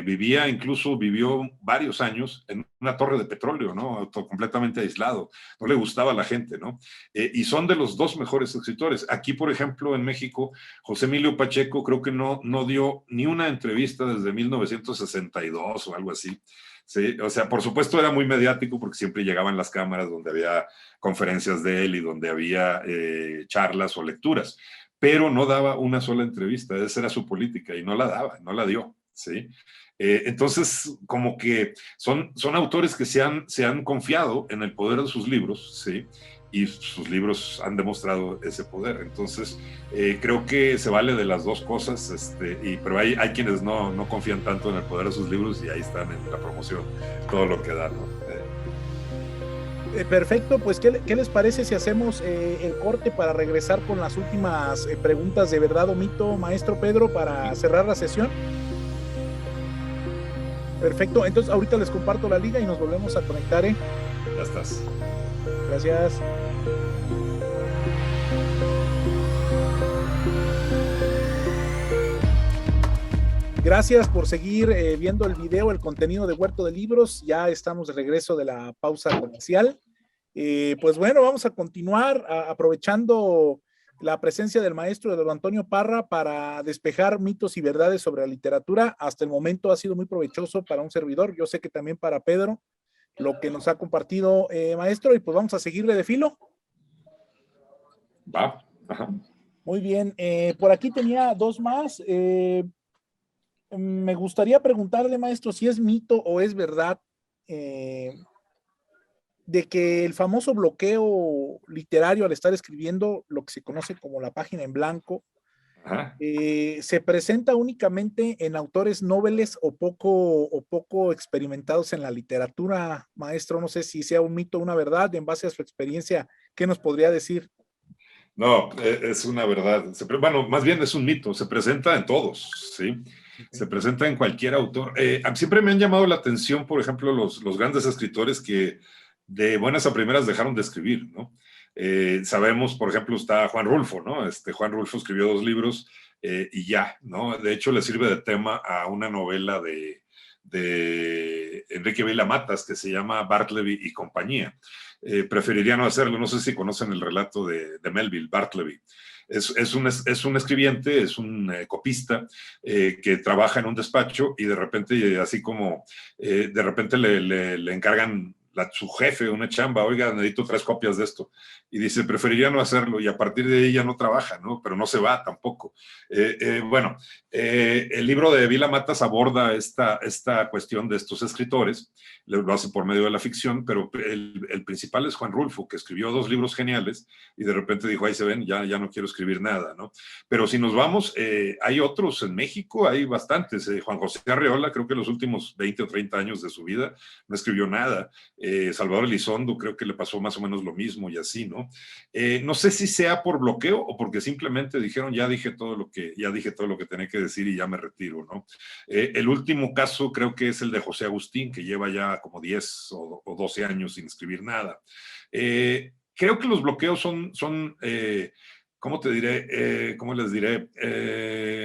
Vivió varios años en una torre de petróleo, ¿no? Completamente aislado. No le gustaba a la gente, ¿no? Y son de los dos mejores escritores. Aquí, por ejemplo, en México, José Emilio Pacheco creo que no dio ni una entrevista desde 1962 o algo así. Sí, o sea, por supuesto era muy mediático porque siempre llegaban las cámaras donde había conferencias de él y donde había charlas o lecturas, pero no daba una sola entrevista, esa era su política y no la dio, ¿sí? Entonces, como que son autores que se han confiado en el poder de sus libros, ¿sí? Y sus libros han demostrado ese poder. Entonces, creo que se vale de las dos cosas, pero hay quienes no confían tanto en el poder de sus libros y ahí están en la promoción, todo lo que dan, ¿no? Perfecto, pues ¿qué les parece si hacemos el corte para regresar con las últimas preguntas de verdad o mito, maestro Pedro, para cerrar la sesión? Perfecto, entonces ahorita les comparto la liga y nos volvemos a conectar, ¿eh? Ya estás. Gracias. Gracias por seguir viendo el video, el contenido de Huerto de Libros. Ya estamos de regreso de la pausa comercial. Pues bueno, vamos a continuar aprovechando la presencia del maestro don Antonio Parra para despejar mitos y verdades sobre la literatura. Hasta el momento ha sido muy provechoso para un servidor. Yo sé que también para Pedro, lo que nos ha compartido, maestro, y pues vamos a seguirle de filo. Va. Ajá. Muy bien. Por aquí tenía dos más. Me gustaría preguntarle, maestro, si es mito o es verdad de que el famoso bloqueo literario al estar escribiendo lo que se conoce como la página en blanco se presenta únicamente en autores nobles o poco experimentados en la literatura, maestro. No sé si sea un mito o una verdad. En base a su experiencia, ¿qué nos podría decir? No, es una verdad. Bueno, más bien es un mito. Se presenta en todos, ¿sí? Se presenta en cualquier autor. Siempre me han llamado la atención, por ejemplo, los grandes escritores que de buenas a primeras dejaron de escribir, ¿no? Sabemos, por ejemplo, está Juan Rulfo, ¿no? Juan Rulfo escribió 2 libros y ya, ¿no? De hecho, le sirve de tema a una novela de Enrique Vila Matas que se llama Bartleby y compañía. Preferiría no hacerlo, no sé si conocen el relato de Melville, Bartleby. Es un escribiente, es un copista que trabaja en un despacho y de repente, así como de repente le encargan su jefe una chamba, oiga, necesito 3 copias de esto. Y dice, preferiría no hacerlo, y a partir de ahí ya no trabaja, ¿no? Pero no se va tampoco. Bueno, el libro de Vila Matas aborda esta cuestión de estos escritores, lo hace por medio de la ficción, pero el principal es Juan Rulfo, que escribió 2 libros geniales, y de repente dijo, ahí se ven, ya no quiero escribir nada, ¿no? Pero si nos vamos, hay otros en México, hay bastantes. Juan José Arreola, creo que los últimos 20 o 30 años de su vida no escribió nada. Salvador Elizondo creo que le pasó más o menos lo mismo y así, ¿no? No sé si sea por bloqueo o porque simplemente dijeron ya dije todo lo que tenía que decir y ya me retiro, ¿no? El último caso creo que es el de José Agustín, que lleva ya como 10 o 12 años sin escribir nada. Creo que los bloqueos son ¿cómo te diré? ¿Cómo les diré?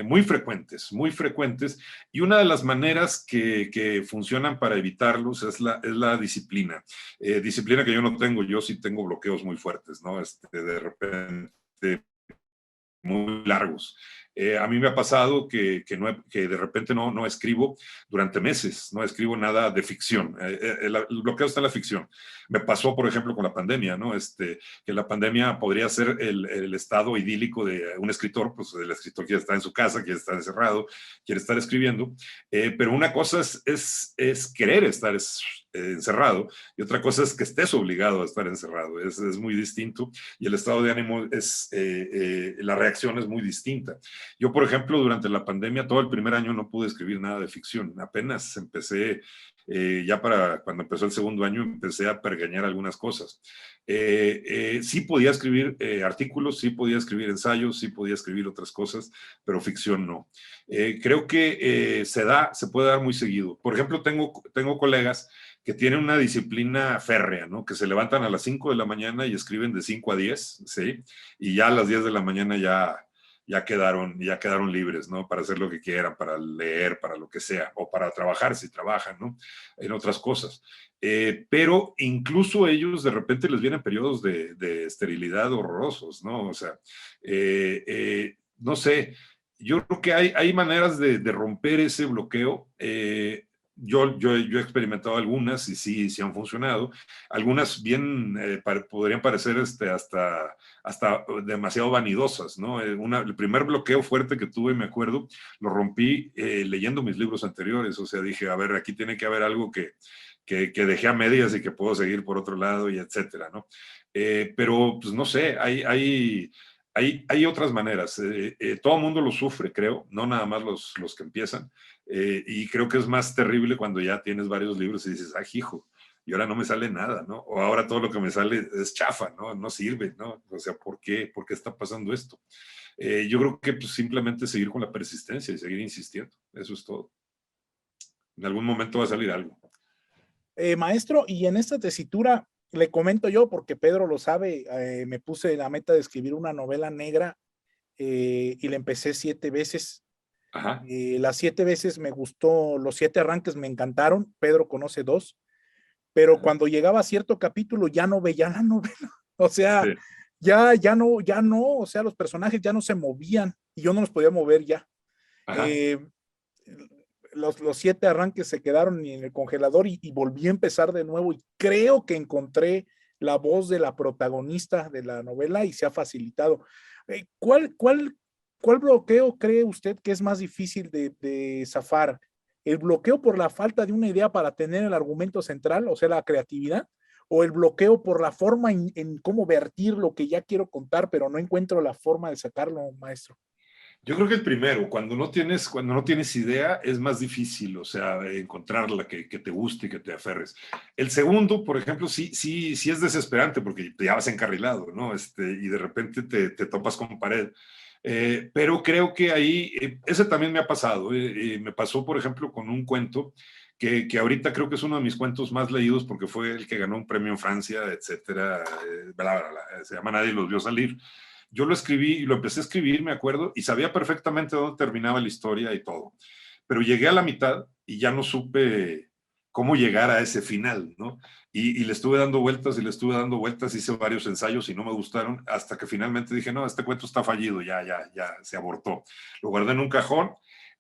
Muy frecuentes. Y una de las maneras que funcionan para evitarlos es la disciplina. Disciplina que yo no tengo, yo sí tengo bloqueos muy fuertes, ¿no? De repente muy largos. A mí me ha pasado que de repente no escribo durante meses, no escribo nada de ficción. El bloqueo está en la ficción. Me pasó, por ejemplo, con la pandemia, ¿no? Que la pandemia podría ser el estado idílico de un escritor, pues el escritor quiere estar en su casa, quiere estar encerrado, quiere estar escribiendo, pero una cosa es querer estar encerrado y otra cosa es que estés obligado a estar encerrado. Es muy distinto y el estado de ánimo la reacción es muy distinta. Yo, por ejemplo, durante la pandemia, todo el primer año no pude escribir nada de ficción. Apenas empecé, ya para cuando empezó el segundo año, empecé a pergeñar algunas cosas. Sí podía escribir artículos, sí podía escribir ensayos, sí podía escribir otras cosas, pero ficción no. Creo que se puede dar muy seguido. Por ejemplo, tengo colegas que tienen una disciplina férrea, ¿no? Que se levantan a las 5 de la mañana y escriben de 5 a 10, ¿sí? Y ya a las 10 de la mañana ya quedaron libres, ¿no? Para hacer lo que quieran, para leer, para lo que sea, o para trabajar si trabajan, ¿no? En otras cosas. Pero incluso ellos de repente les vienen periodos de esterilidad horrorosos, ¿no? O sea, no sé, yo creo que hay maneras de romper ese bloqueo. Yo he experimentado algunas y sí han funcionado. Algunas bien podrían parecer hasta demasiado vanidosas, ¿no? El primer bloqueo fuerte que tuve, me acuerdo, lo rompí leyendo mis libros anteriores. O sea, dije, a ver, aquí tiene que haber algo que dejé a medias y que puedo seguir por otro lado y etcétera, ¿no? Pero, pues no sé, hay otras maneras. Todo el mundo lo sufre, creo, no nada más los que empiezan. Y creo que es más terrible cuando ya tienes varios libros y dices, ah, hijo, y ahora no me sale nada, ¿no? O ahora todo lo que me sale es chafa, ¿no? No sirve, ¿no? O sea, ¿por qué? ¿Por qué está pasando esto? Yo creo que pues, simplemente seguir con la persistencia y seguir insistiendo. Eso es todo. En algún momento va a salir algo. Maestro, y en esta tesitura, le comento yo, porque Pedro lo sabe, me puse la meta de escribir una novela negra y la empecé 7 veces. Ajá. Las 7 veces me gustó, los 7 arranques me encantaron, Pedro conoce 2, pero cuando llegaba a cierto capítulo ya no veía la novela, o sea, Sí. ya no, o sea, los personajes ya no se movían y yo no los podía mover ya. Los 7 arranques se quedaron en el congelador y volví a empezar de nuevo y creo que encontré la voz de la protagonista de la novela y se ha facilitado. ¿Cuál bloqueo cree usted que es más difícil de zafar? ¿El bloqueo por la falta de una idea para tener el argumento central, o sea, la creatividad? ¿O el bloqueo por la forma en cómo vertir lo que ya quiero contar, pero no encuentro la forma de sacarlo, maestro? Yo creo que el primero, cuando no tienes idea, es más difícil, o sea, encontrarla que te guste y que te aferres. El segundo, por ejemplo, sí es desesperante porque te ya vas encarrilado, ¿no? Y de repente te topas con pared. Pero creo que ahí, ese también me ha pasado. Me pasó, por ejemplo, con un cuento que ahorita creo que es uno de mis cuentos más leídos porque fue el que ganó un premio en Francia, etcétera. Se llama Nadie los vio salir. Yo lo escribí y lo empecé a escribir, me acuerdo, y sabía perfectamente dónde terminaba la historia y todo. Pero llegué a la mitad y ya no supe cómo llegar a ese final, ¿no? Y le estuve dando vueltas y le estuve dando vueltas, hice varios ensayos y no me gustaron, hasta que finalmente dije, no, este cuento está fallido, ya se abortó. Lo guardé en un cajón.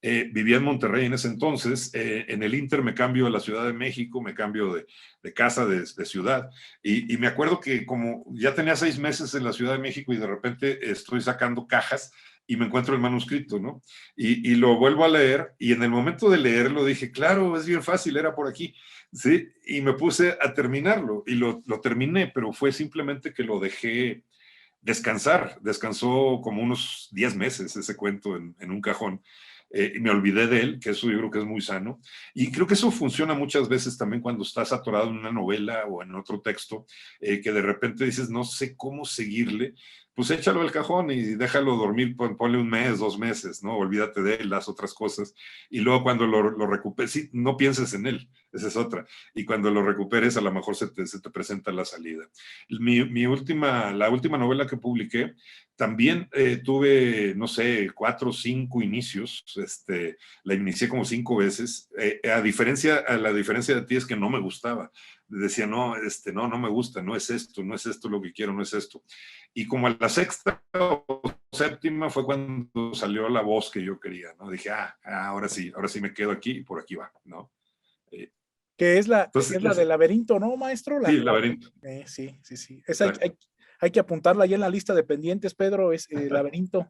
Vivía en Monterrey en ese entonces, en el Inter me cambio a la Ciudad de México, me cambio de casa, de ciudad, y me acuerdo que como ya tenía 6 meses en la Ciudad de México y de repente estoy sacando cajas y me encuentro el manuscrito, ¿no? Y lo vuelvo a leer y en el momento de leerlo dije, claro, es bien fácil, era por aquí, ¿sí? Y me puse a terminarlo y lo terminé, pero fue simplemente que lo dejé descansar, descansó como unos 10 meses ese cuento en un cajón. Y me olvidé de él, que eso yo creo que es muy sano. Y creo que eso funciona muchas veces también cuando estás atorado en una novela o en otro texto, que de repente dices, no sé cómo seguirle, pues échalo al cajón y déjalo dormir, ponle 1 mes, 2 meses, ¿no? Olvídate de él, haz otras cosas. Y luego cuando lo recuperes, sí, no pienses en él, esa es otra. Y cuando lo recuperes, a lo mejor se te presenta la salida. La última novela que publiqué, también tuve, no sé, 4 o 5 inicios. La inicié como 5 veces. A la diferencia de ti es que no me gustaba. Decía, no, no me gusta, no es esto lo que quiero, no es esto. Y como a la 6ª o 7ª fue cuando salió la voz que yo quería, ¿no? Dije, ahora sí me quedo aquí y por aquí va, ¿no? Que es la del laberinto, ¿no, maestro? Sí, el laberinto. Sí. Hay que apuntarla ya en la lista de pendientes, Pedro, es el laberinto.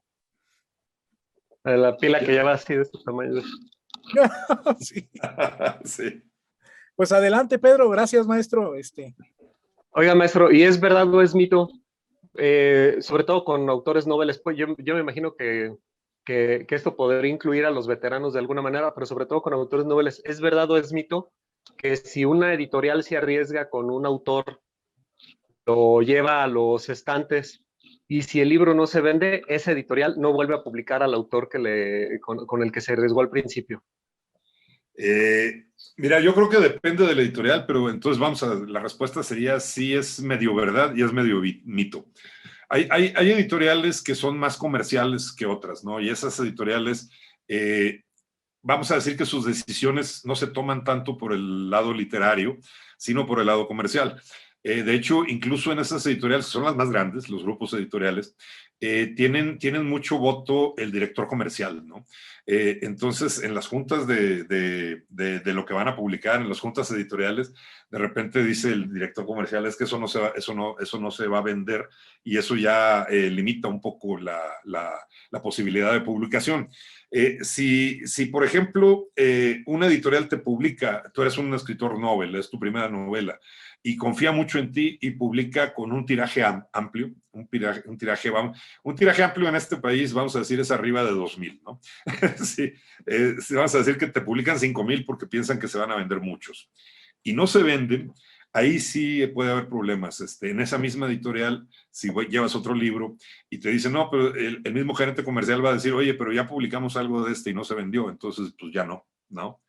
La pila que lleva así de este tamaño. Sí. Sí. Pues adelante, Pedro, gracias, maestro. Oiga, maestro, ¿y es verdad o es mito? Sobre todo con autores noveles, pues yo me imagino que esto podría incluir a los veteranos de alguna manera, pero sobre todo con autores noveles, ¿es verdad o es mito que si una editorial se arriesga con un autor, lo lleva a los estantes y si el libro no se vende, esa editorial no vuelve a publicar al autor con el que se arriesgó al principio? Mira, yo creo que depende de la editorial, pero entonces la respuesta sería sí es medio verdad y es medio mito. Hay editoriales que son más comerciales que otras, ¿no? Y esas editoriales, vamos a decir que sus decisiones no se toman tanto por el lado literario, sino por el lado comercial. De hecho, incluso en esas editoriales, que son las más grandes, los grupos editoriales, tienen mucho voto el director comercial, ¿no? Entonces, en las juntas de lo que van a publicar, en las juntas editoriales, de repente dice el director comercial, es que eso no se va a vender y eso ya limita un poco la posibilidad de publicación. Si por ejemplo, una editorial te publica, tú eres un escritor novel, es tu primera novela, y confía mucho en ti y publica con un tiraje amplio, un tiraje amplio en este país, vamos a decir, es arriba de 2,000, ¿no? Sí, vamos a decir que te publican 5,000 porque piensan que se van a vender muchos. Y no se venden, ahí sí puede haber problemas. En esa misma editorial, si llevas otro libro y te dicen, no, pero el mismo gerente comercial va a decir, oye, pero ya publicamos algo de y no se vendió, entonces pues ya no, ¿no?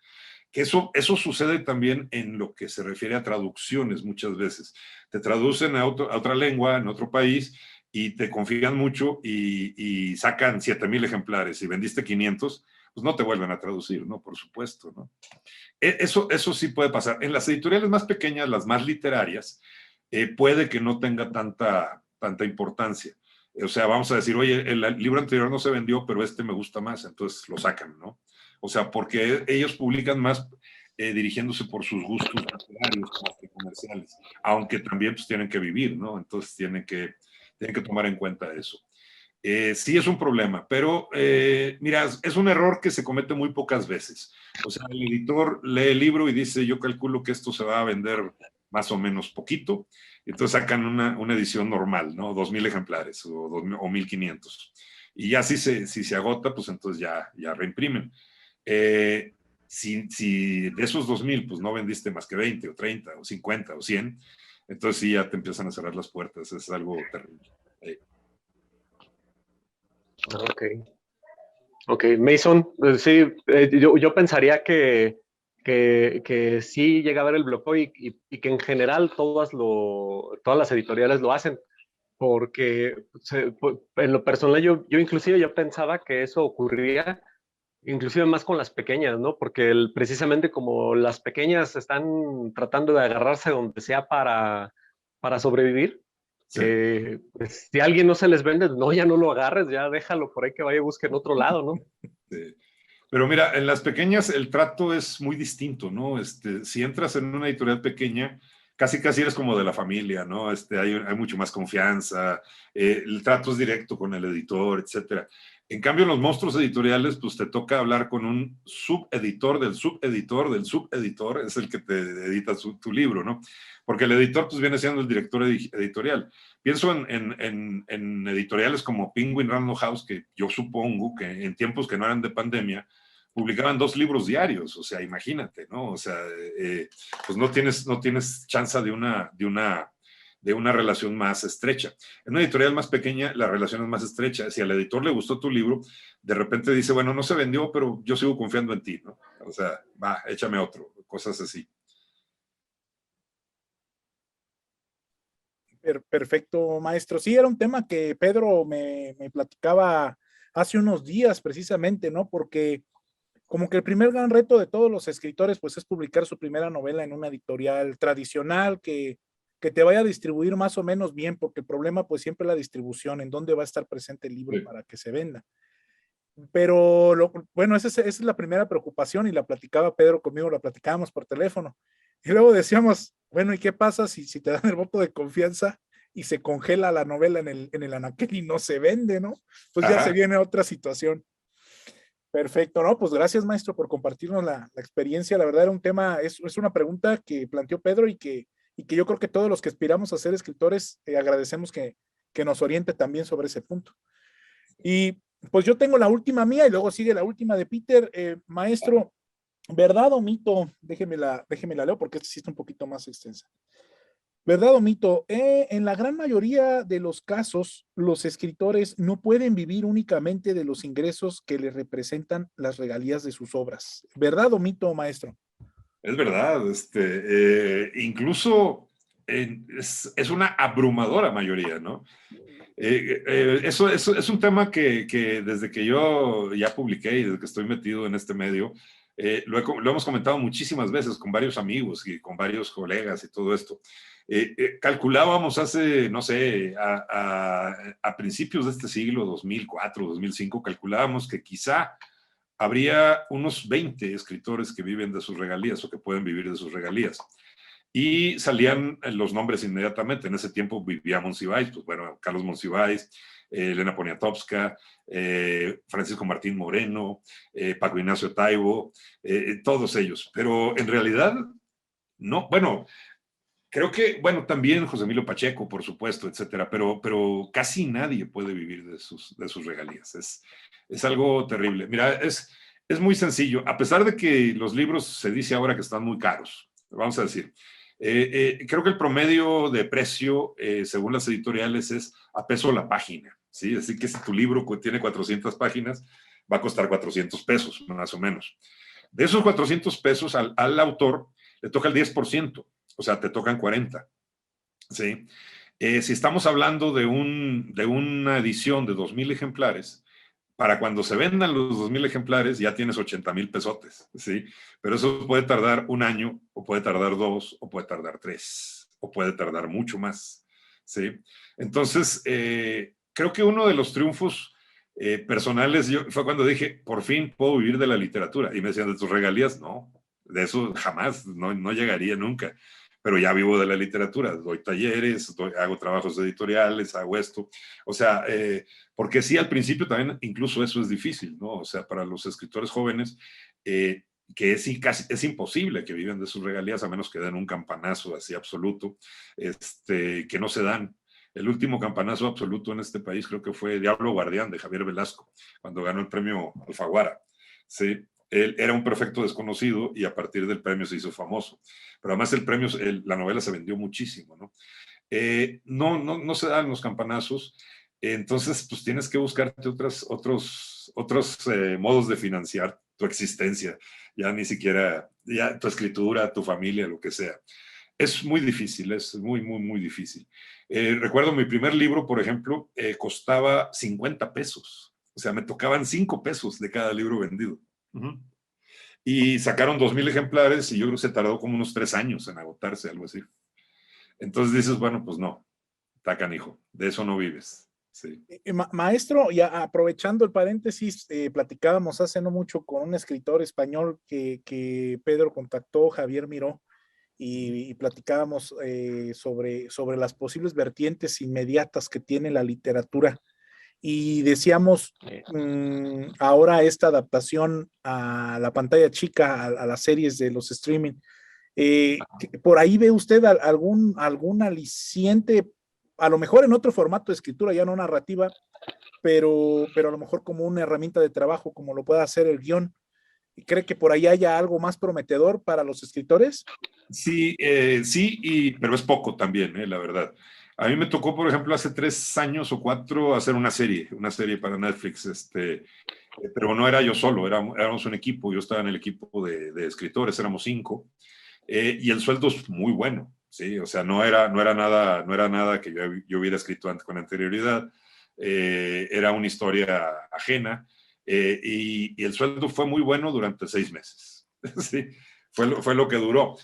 Que eso sucede también en lo que se refiere a traducciones muchas veces. Te traducen a otra lengua, en otro país, y te confían mucho y sacan 7,000 ejemplares y vendiste 500, pues no te vuelven a traducir, ¿no? Por supuesto, ¿no? Eso sí puede pasar. En las editoriales más pequeñas, las más literarias, puede que no tenga tanta importancia. O sea, vamos a decir, oye, el libro anterior no se vendió, pero este me gusta más, entonces lo sacan, ¿no? O sea, porque ellos publican más dirigiéndose por sus gustos literarios más que comerciales, aunque también pues tienen que vivir, ¿no? Entonces tienen que tomar en cuenta eso. Sí es un problema, pero mira, es un error que se comete muy pocas veces. O sea, el editor lee el libro y dice, yo calculo que esto se va a vender más o menos poquito, entonces sacan una edición normal, ¿no? 2,000 ejemplares o 1,500. Y ya si se agota, pues entonces ya reimprimen. Si de esos 2,000, pues no vendiste más que 20 o 30 o 50 o 100, entonces sí ya te empiezan a cerrar las puertas, es algo terrible. Ok, Mason, sí, yo pensaría que sí llega a haber el bloqueo y que en general todas las editoriales lo hacen, porque en lo personal yo inclusive yo pensaba que eso ocurría inclusive más con las pequeñas, ¿no? Porque precisamente como las pequeñas están tratando de agarrarse donde sea para sobrevivir, Sí. pues, si a alguien no se les vende, no, ya no lo agarres, ya déjalo por ahí que vaya y busque en otro lado, ¿no? Sí. Pero mira, en las pequeñas el trato es muy distinto, ¿no? Si entras en una editorial pequeña, casi eres como de la familia, ¿no? Hay mucho más confianza, el trato es directo con el editor, etcétera. En cambio, en los monstruos editoriales, pues te toca hablar con un subeditor del subeditor del subeditor, es el que te edita tu libro, ¿no? Porque el editor, pues viene siendo el director editorial. Pienso en editoriales como Penguin Random House, que yo supongo que en tiempos que no eran de pandemia, publicaban 2 libros diarios, o sea, imagínate, ¿no? O sea, pues no tienes chance de una relación más estrecha. En una editorial más pequeña, la relación es más estrecha. Si al editor le gustó tu libro, de repente dice, bueno, no se vendió, pero yo sigo confiando en ti, ¿no? O sea, va, échame otro, cosas así. Perfecto, maestro. Sí, era un tema que Pedro me platicaba hace unos días precisamente, ¿no? Porque como que el primer gran reto de todos los escritores, pues es publicar su primera novela en una editorial tradicional que te vaya a distribuir más o menos bien, porque el problema pues siempre es la distribución, en dónde va a estar presente el libro para que se venda. Pero bueno, esa es la primera preocupación y la platicaba Pedro conmigo, la platicábamos por teléfono. Y luego decíamos, bueno, ¿y qué pasa si te dan el voto de confianza y se congela la novela en el anaquel y no se vende, ¿no? Pues ya se viene otra situación. Perfecto, ¿no? Pues gracias, maestro, por compartirnos la experiencia. La verdad era un tema, es una pregunta que planteó Pedro y que yo creo que todos los que aspiramos a ser escritores agradecemos que nos oriente también sobre ese punto. Y pues yo tengo la última mía y luego sigue la última de Peter. Maestro, ¿verdad o mito? Déjeme la leo porque esta sí está un poquito más extensa. ¿Verdad o mito? En la gran mayoría de los casos, los escritores no pueden vivir únicamente de los ingresos que les representan las regalías de sus obras. ¿Verdad o mito, maestro? Es verdad, incluso es una abrumadora mayoría, ¿no? Eso es un tema que desde que yo ya publiqué y desde que estoy metido en este medio, lo hemos comentado muchísimas veces con varios amigos y con varios colegas y todo esto. Calculábamos hace, no sé, a principios de este siglo, 2004, 2005, calculábamos que quizá habría unos 20 escritores que viven de sus regalías o que pueden vivir de sus regalías. Y salían los nombres inmediatamente. En ese tiempo vivía Monsiváis, pues bueno, Carlos Monsiváis, Elena Poniatowska, Francisco Martín Moreno, Paco Ignacio Taibo, todos ellos. Pero en realidad, no, bueno, creo que, bueno, también José Emilio Pacheco, por supuesto, etcétera, pero casi nadie puede vivir de sus regalías. Es algo terrible. Mira, es muy sencillo. A pesar de que los libros se dice ahora que están muy caros, vamos a decir, Creo que el promedio de precio, según las editoriales, es a peso la página, ¿sí? Así que si tu libro tiene 400 páginas, va a costar 400 pesos, más o menos. De esos 400 pesos, al autor le toca el 10%, o sea, te tocan 40, ¿sí? Si estamos hablando de una edición de 2,000 ejemplares, para cuando se vendan los 2,000 ejemplares ya tienes 80,000 pesotes, ¿sí? Pero eso puede tardar un año, o puede tardar 2, o puede tardar 3, o puede tardar mucho más, ¿sí? Entonces, creo que uno de los triunfos personales fue cuando dije, por fin puedo vivir de la literatura. Y me decían, ¿de tus regalías? No, de eso jamás, no llegaría nunca. Pero ya vivo de la literatura, doy talleres, hago trabajos editoriales, hago esto. O sea, porque sí, al principio también incluso eso es difícil, ¿no? O sea, para los escritores jóvenes, que es imposible que vivan de sus regalías a menos que den un campanazo así absoluto, que no se dan. El último campanazo absoluto en este país creo que fue Diablo Guardián de Javier Velasco, cuando ganó el premio Alfaguara. ¿Sí? Él era un perfecto desconocido y a partir del premio se hizo famoso. Pero además el premio, la novela se vendió muchísimo, ¿no? No se dan los campanazos, entonces pues tienes que buscarte otros modos de financiar tu existencia, ya ni siquiera ya tu escritura, tu familia, lo que sea. Es muy difícil, es muy, muy, muy difícil. Recuerdo mi primer libro, por ejemplo, costaba 50 pesos. O sea, me tocaban 5 pesos de cada libro vendido. Y sacaron 2,000 ejemplares y yo creo que se tardó como unos 3 años en agotarse, algo así. Entonces dices, bueno, pues no, está canijo, de eso no vives. Sí. Maestro, ya aprovechando el paréntesis, platicábamos hace no mucho con un escritor español que Pedro contactó, Javier Miró, y platicábamos sobre las posibles vertientes inmediatas que tiene la literatura. Y decíamos, ahora esta adaptación a la pantalla chica, a las series de los streaming, ¿por ahí ve usted algún aliciente, a lo mejor en otro formato de escritura, ya no narrativa, pero a lo mejor como una herramienta de trabajo, como lo puede hacer el guión? ¿Y cree que por ahí haya algo más prometedor para los escritores? Sí, pero es poco también, la verdad. A mí me tocó, por ejemplo, hace 3 años o 4 hacer una serie para Netflix, pero no era yo solo, éramos un equipo, yo estaba en el equipo de escritores, éramos 5, y el sueldo es muy bueno, ¿sí? O sea, no era nada que yo hubiera escrito antes con anterioridad, era una historia ajena, y el sueldo fue muy bueno durante 6 meses, ¿sí? Fue lo que duró.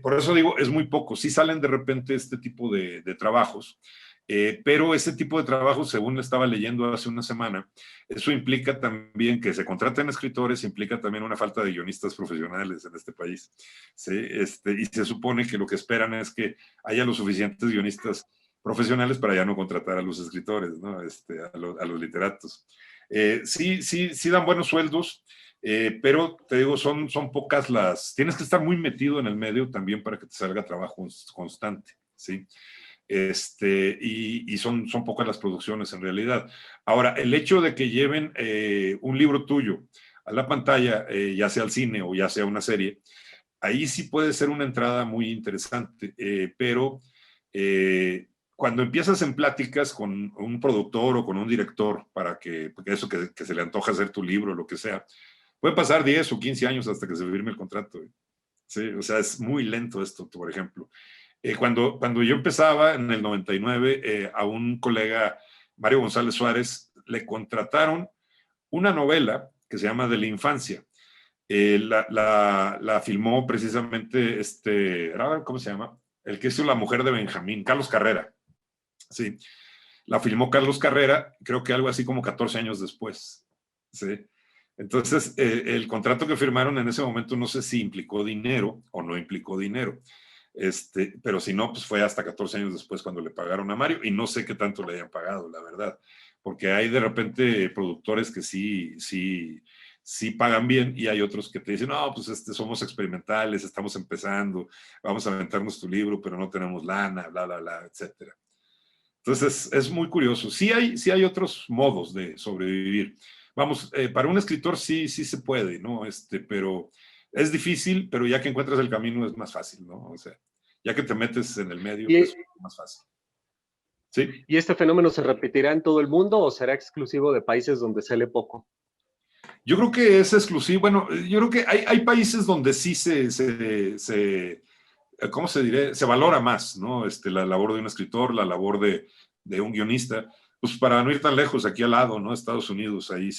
Por eso digo, es muy poco. Sí salen de repente este tipo de trabajos, pero ese tipo de trabajos, según estaba leyendo hace una semana, eso implica también que se contraten escritores, implica también una falta de guionistas profesionales en este país. ¿Sí? Y se supone que lo que esperan es que haya los suficientes guionistas profesionales para ya no contratar a los escritores, ¿no? A los literatos. Sí dan buenos sueldos, pero te digo, son pocas tienes que estar muy metido en el medio también para que te salga trabajo constante, ¿sí? Y son pocas las producciones en realidad. Ahora, el hecho de que lleven un libro tuyo a la pantalla, ya sea al cine o ya sea una serie, ahí sí puede ser una entrada muy interesante, pero cuando empiezas en pláticas con un productor o con un director para que se le antoja hacer tu libro, lo que sea, puede pasar 10 o 15 años hasta que se firme el contrato. ¿Sí? O sea, es muy lento esto, por ejemplo. Cuando yo empezaba en el 99, a un colega, Mario González Suárez, le contrataron una novela que se llama De la Infancia. La filmó precisamente, ¿cómo se llama? El que hizo La Mujer de Benjamín, Carlos Carrera. Sí, la filmó Carlos Carrera, creo que algo así como 14 años después. ¿Sí? Entonces, el contrato que firmaron en ese momento no sé si implicó dinero o no implicó dinero. Pero si no, pues fue hasta 14 años después cuando le pagaron a Mario, y no sé qué tanto le hayan pagado, la verdad, porque hay de repente productores que sí pagan bien, y hay otros que te dicen, no, pues somos experimentales, estamos empezando, vamos a aventarnos tu libro, pero no tenemos lana, bla, bla, bla, etcétera. Entonces es muy curioso. Sí hay otros modos de sobrevivir. Vamos, para un escritor sí se puede, ¿no? Pero es difícil, pero ya que encuentras el camino es más fácil, ¿no? O sea, Ya que te metes en el medio, Y, pues es más fácil. ¿Sí? ¿Y este fenómeno se repetirá en todo el mundo o será exclusivo de países donde se lee poco? Yo creo que es exclusivo. Bueno, yo creo que hay países donde sí ¿cómo se diré? Se valora más, ¿no? La labor de un escritor, la labor de un guionista. Pues para no ir tan lejos, aquí al lado, ¿no? Estados Unidos, ahí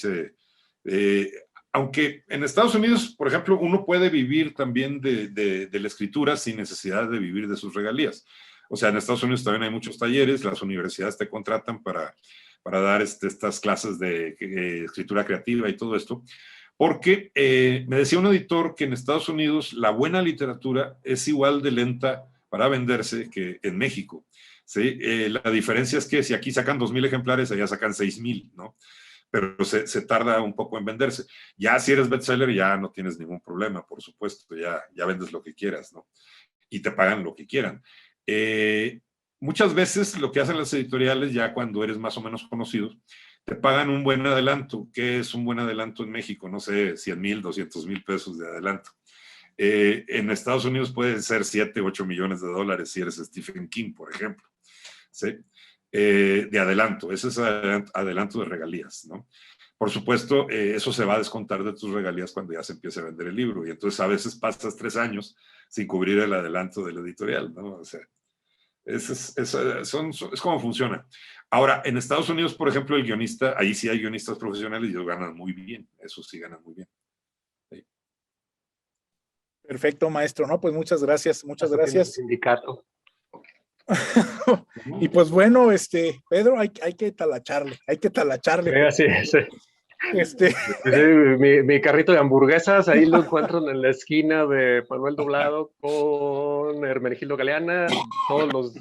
eh, aunque en Estados Unidos, por ejemplo, uno puede vivir también de la escritura sin necesidad de vivir de sus regalías. O sea, en Estados Unidos también hay muchos talleres, las universidades te contratan para dar estas clases de escritura creativa y todo esto. Porque me decía un editor que en Estados Unidos la buena literatura es igual de lenta para venderse que en México. ¿Sí? La diferencia es que si aquí sacan 2,000 ejemplares, allá sacan 6,000, ¿no? Pero se tarda un poco en venderse. Ya si eres bestseller, ya no tienes ningún problema, por supuesto, ya vendes lo que quieras, ¿no? Y te pagan lo que quieran. Muchas veces lo que hacen las editoriales, ya cuando eres más o menos conocido, te pagan un buen adelanto. ¿Qué es un buen adelanto en México? No sé, 100,000, 200,000 pesos de adelanto. En Estados Unidos pueden ser 7, 8 millones de dólares si eres Stephen King, por ejemplo. ¿Sí? De adelanto. Ese es adelanto de regalías, ¿no? Por supuesto, eso se va a descontar de tus regalías cuando ya se empiece a vender el libro. Y entonces a veces pasas 3 años sin cubrir el adelanto del editorial, ¿no? O sea, es como funciona. Ahora, en Estados Unidos, por ejemplo, el guionista, ahí sí hay guionistas profesionales y ellos ganan muy bien. Eso sí ganan muy bien. Sí. Perfecto, maestro, ¿no? Pues muchas gracias, muchas Hasta tiene su gracias. sindicato. Y pues bueno, Pedro, hay que talacharle, hay que talacharle. Sí, sí. Este, Sí, mi carrito de hamburguesas, ahí lo encuentro en la esquina de Manuel Doblado con Hermenegildo Galeana, todos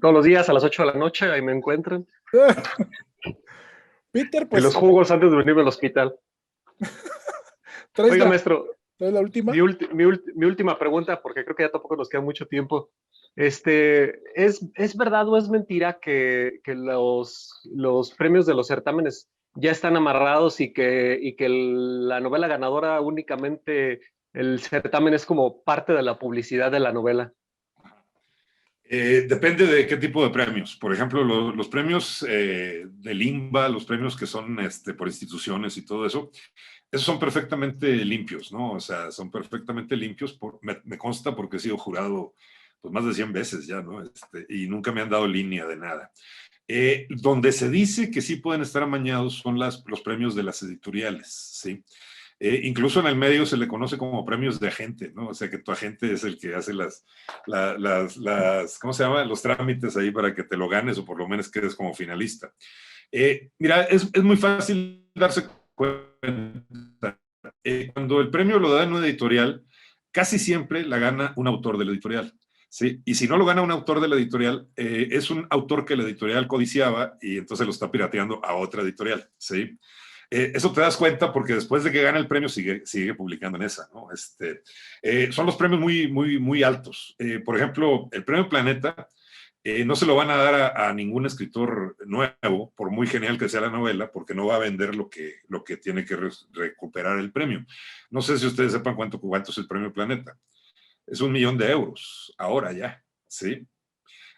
los días a las 8 de la noche, ahí me encuentran. Peter, Y pues. los jugos antes de venirme al hospital. Oiga, maestro, ¿traes la última? Mi última pregunta, porque creo que ya tampoco nos queda mucho tiempo. ¿Es verdad o es mentira que los premios de los certámenes ya están amarrados y que la novela ganadora únicamente el certamen es como parte de la publicidad de la novela? Depende de qué tipo de premios. Por ejemplo, los premios del INBA, los premios que son por instituciones y todo eso, esos son perfectamente limpios, ¿no? O sea, son perfectamente limpios. Me consta porque he sido jurado pues, más de 100 veces ya, ¿no? Y nunca me han dado línea de nada. Donde se dice que sí pueden estar amañados son los premios de las editoriales, ¿sí? Incluso en el medio se le conoce como premios de agente, ¿no? O sea, que tu agente es el que hace ¿cómo se llama? Los trámites ahí para que te lo ganes o por lo menos quedes como finalista. Mira, es muy fácil darse cuenta. Cuando el premio lo da en una editorial, casi siempre la gana un autor de la editorial. ¿Sí? Y si no lo gana un autor de la editorial, es un autor que la editorial codiciaba y entonces lo está pirateando a otra editorial. ¿Sí? Eso te das cuenta porque después de que gana el premio sigue publicando en esa, ¿no? Son los premios muy, muy, muy altos. Por ejemplo, el premio Planeta no se lo van a dar a ningún escritor nuevo, por muy genial que sea la novela, porque no va a vender lo que tiene que recuperar el premio. No sé si ustedes sepan cuánto es el premio Planeta. Es 1,000,000 de euros, ahora ya, ¿sí?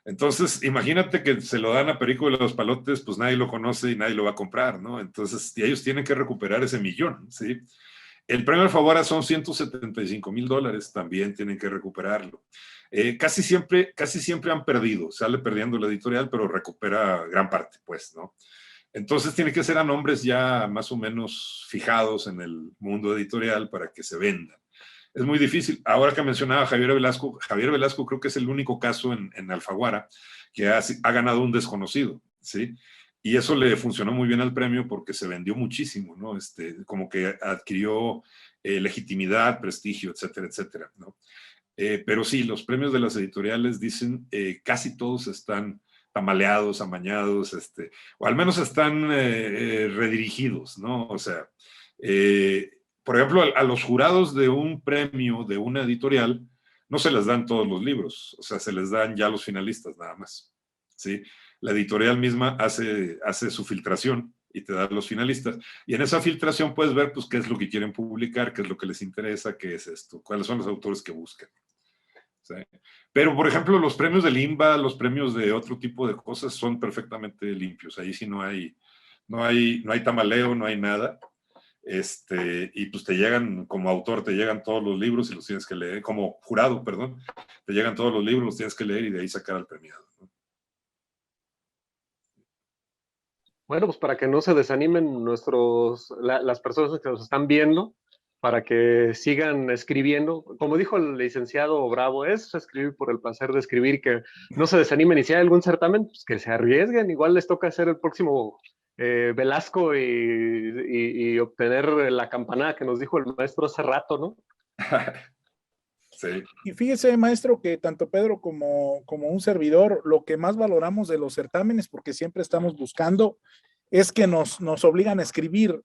Entonces, imagínate que se lo dan a Perico de los Palotes, pues nadie lo conoce y nadie lo va a comprar, ¿no? Entonces, y ellos tienen que recuperar ese millón, ¿sí? El premio Alfaguara son $175,000, también tienen que recuperarlo. Casi siempre han perdido, sale perdiendo la editorial, pero recupera gran parte, pues, ¿no? Entonces tiene que ser a nombres ya más o menos fijados en el mundo editorial para que se vendan. Es muy difícil. Ahora que mencionaba a Javier Velasco creo que es el único caso en Alfaguara que ha ganado un desconocido, ¿sí? Y eso le funcionó muy bien al premio porque se vendió muchísimo, ¿no? Como que adquirió legitimidad, prestigio, etcétera, etcétera, ¿no? Pero sí, los premios de las editoriales dicen casi todos están tamaleados, amañados, o al menos están redirigidos, ¿no? O sea, por ejemplo, a los jurados de un premio de una editorial no se les dan todos los libros, o sea, se les dan ya los finalistas nada más, ¿sí? La editorial misma hace su filtración y te da los finalistas. Y en esa filtración puedes ver, pues, qué es lo que quieren publicar, qué es lo que les interesa, qué es esto, cuáles son los autores que buscan. sí. Pero, por ejemplo, los premios del INBA, los premios de otro tipo de cosas son perfectamente limpios. Ahí sí no hay tamaleo, no hay nada. Y pues te llegan, como autor, te llegan todos los libros y los tienes que leer, como jurado, perdón, te llegan todos los libros, los tienes que leer y de ahí sacar al premiado, ¿no? Bueno, pues para que no se desanimen las personas que nos están viendo, para que sigan escribiendo. Como dijo el licenciado Bravo, es escribir por el placer de escribir, que no se desanimen, y si hay algún certamen, pues que se arriesguen. Igual les toca hacer el próximo Velasco y obtener la campanada que nos dijo el maestro hace rato, ¿no? Sí. Y fíjese, maestro, que tanto Pedro como un servidor, lo que más valoramos de los certámenes, porque siempre estamos buscando, es que nos obligan a escribir.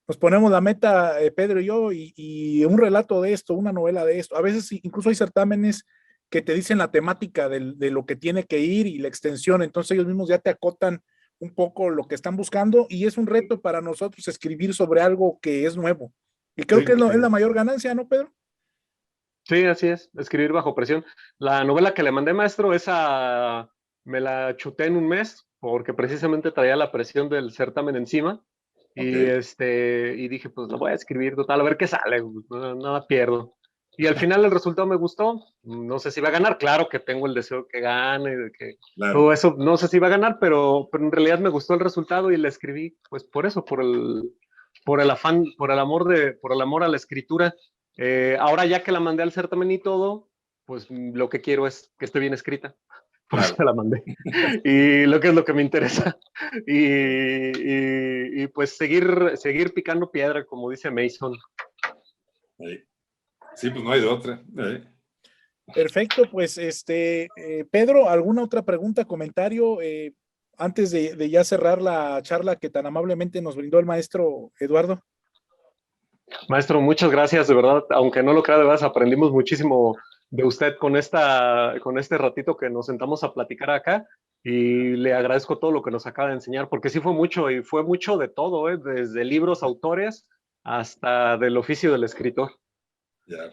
Nos ponemos la meta, Pedro y yo, y un relato de esto, una novela de esto. A veces incluso hay certámenes que te dicen la temática de lo que tiene que ir y la extensión, entonces ellos mismos ya te acotan un poco lo que están buscando, y es un reto para nosotros escribir sobre algo que es nuevo. Y creo que es la mayor ganancia, ¿no, Pedro? Sí, así es, escribir bajo presión. La novela que le mandé, maestro, esa me la chuté en un mes, porque precisamente traía la presión del certamen encima. Okay. Y dije, pues lo voy a escribir, total, a ver qué sale, nada pierdo. Y al final el resultado me gustó. No sé si va a ganar, claro que tengo el deseo que gane, de que todo eso, no sé si va a ganar, pero en realidad me gustó el resultado y le escribí, pues por eso, por el afán, por el amor a la escritura. Ahora ya que la mandé al certamen y todo, pues lo que quiero es que esté bien escrita. Por eso la mandé. Y lo que me interesa. Y pues seguir picando piedra, como dice Mason. Sí, pues no hay de otra. Perfecto, pues Pedro, ¿alguna otra pregunta, comentario antes de ya cerrar la charla que tan amablemente nos brindó el maestro Eduardo? Maestro, muchas gracias, de verdad, aunque no lo crea, de verdad, aprendimos muchísimo de usted con este ratito que nos sentamos a platicar acá, y le agradezco todo lo que nos acaba de enseñar, porque sí fue mucho, y fue mucho de todo, desde libros, autores, hasta del oficio del escritor. Ya.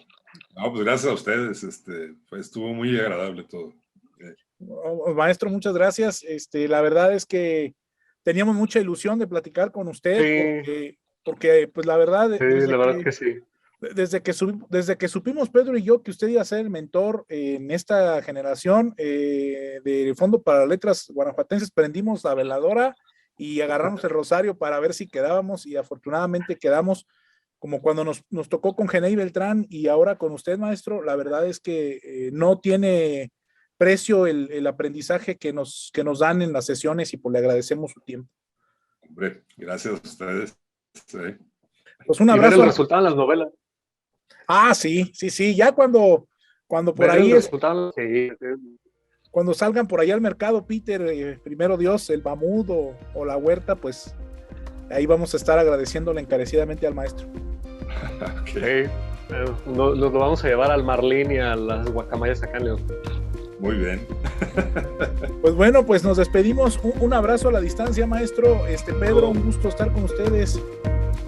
No, pues gracias a ustedes, pues estuvo muy agradable todo. Maestro, muchas gracias. La verdad es que teníamos mucha ilusión de platicar con usted, sí. porque pues la verdad... Sí, la verdad que sí. Desde que supimos Pedro y yo que usted iba a ser el mentor en esta generación del Fondo para Letras Guanajuatenses, prendimos la veladora y agarramos el rosario para ver si quedábamos, y afortunadamente quedamos, como cuando nos tocó con Genei Beltrán y ahora con usted, maestro. La verdad es que no tiene precio el aprendizaje que nos dan en las sesiones, y pues le agradecemos su tiempo. Hombre, gracias a ustedes. Sí. Pues un abrazo. Y ver el resultado en las novelas. Ah, sí, ya cuando por ahí cuando salgan por ahí al mercado, Peter, primero Dios, el Mamut o la Huerta, pues ahí vamos a estar agradeciéndole encarecidamente al maestro. Okay. Nos lo vamos a llevar al Marlín y a las guacamayas acá en León. Muy bien. Pues bueno, pues nos despedimos. Un abrazo a la distancia, maestro. Pedro, un gusto estar con ustedes.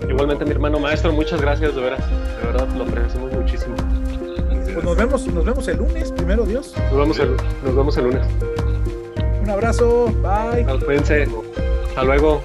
Igualmente, mi hermano maestro, muchas gracias, de verdad lo apreciamos muchísimo. Pues nos vemos el lunes, primero Dios. Nos vemos el lunes. Un abrazo, bye. Cuídense, hasta luego.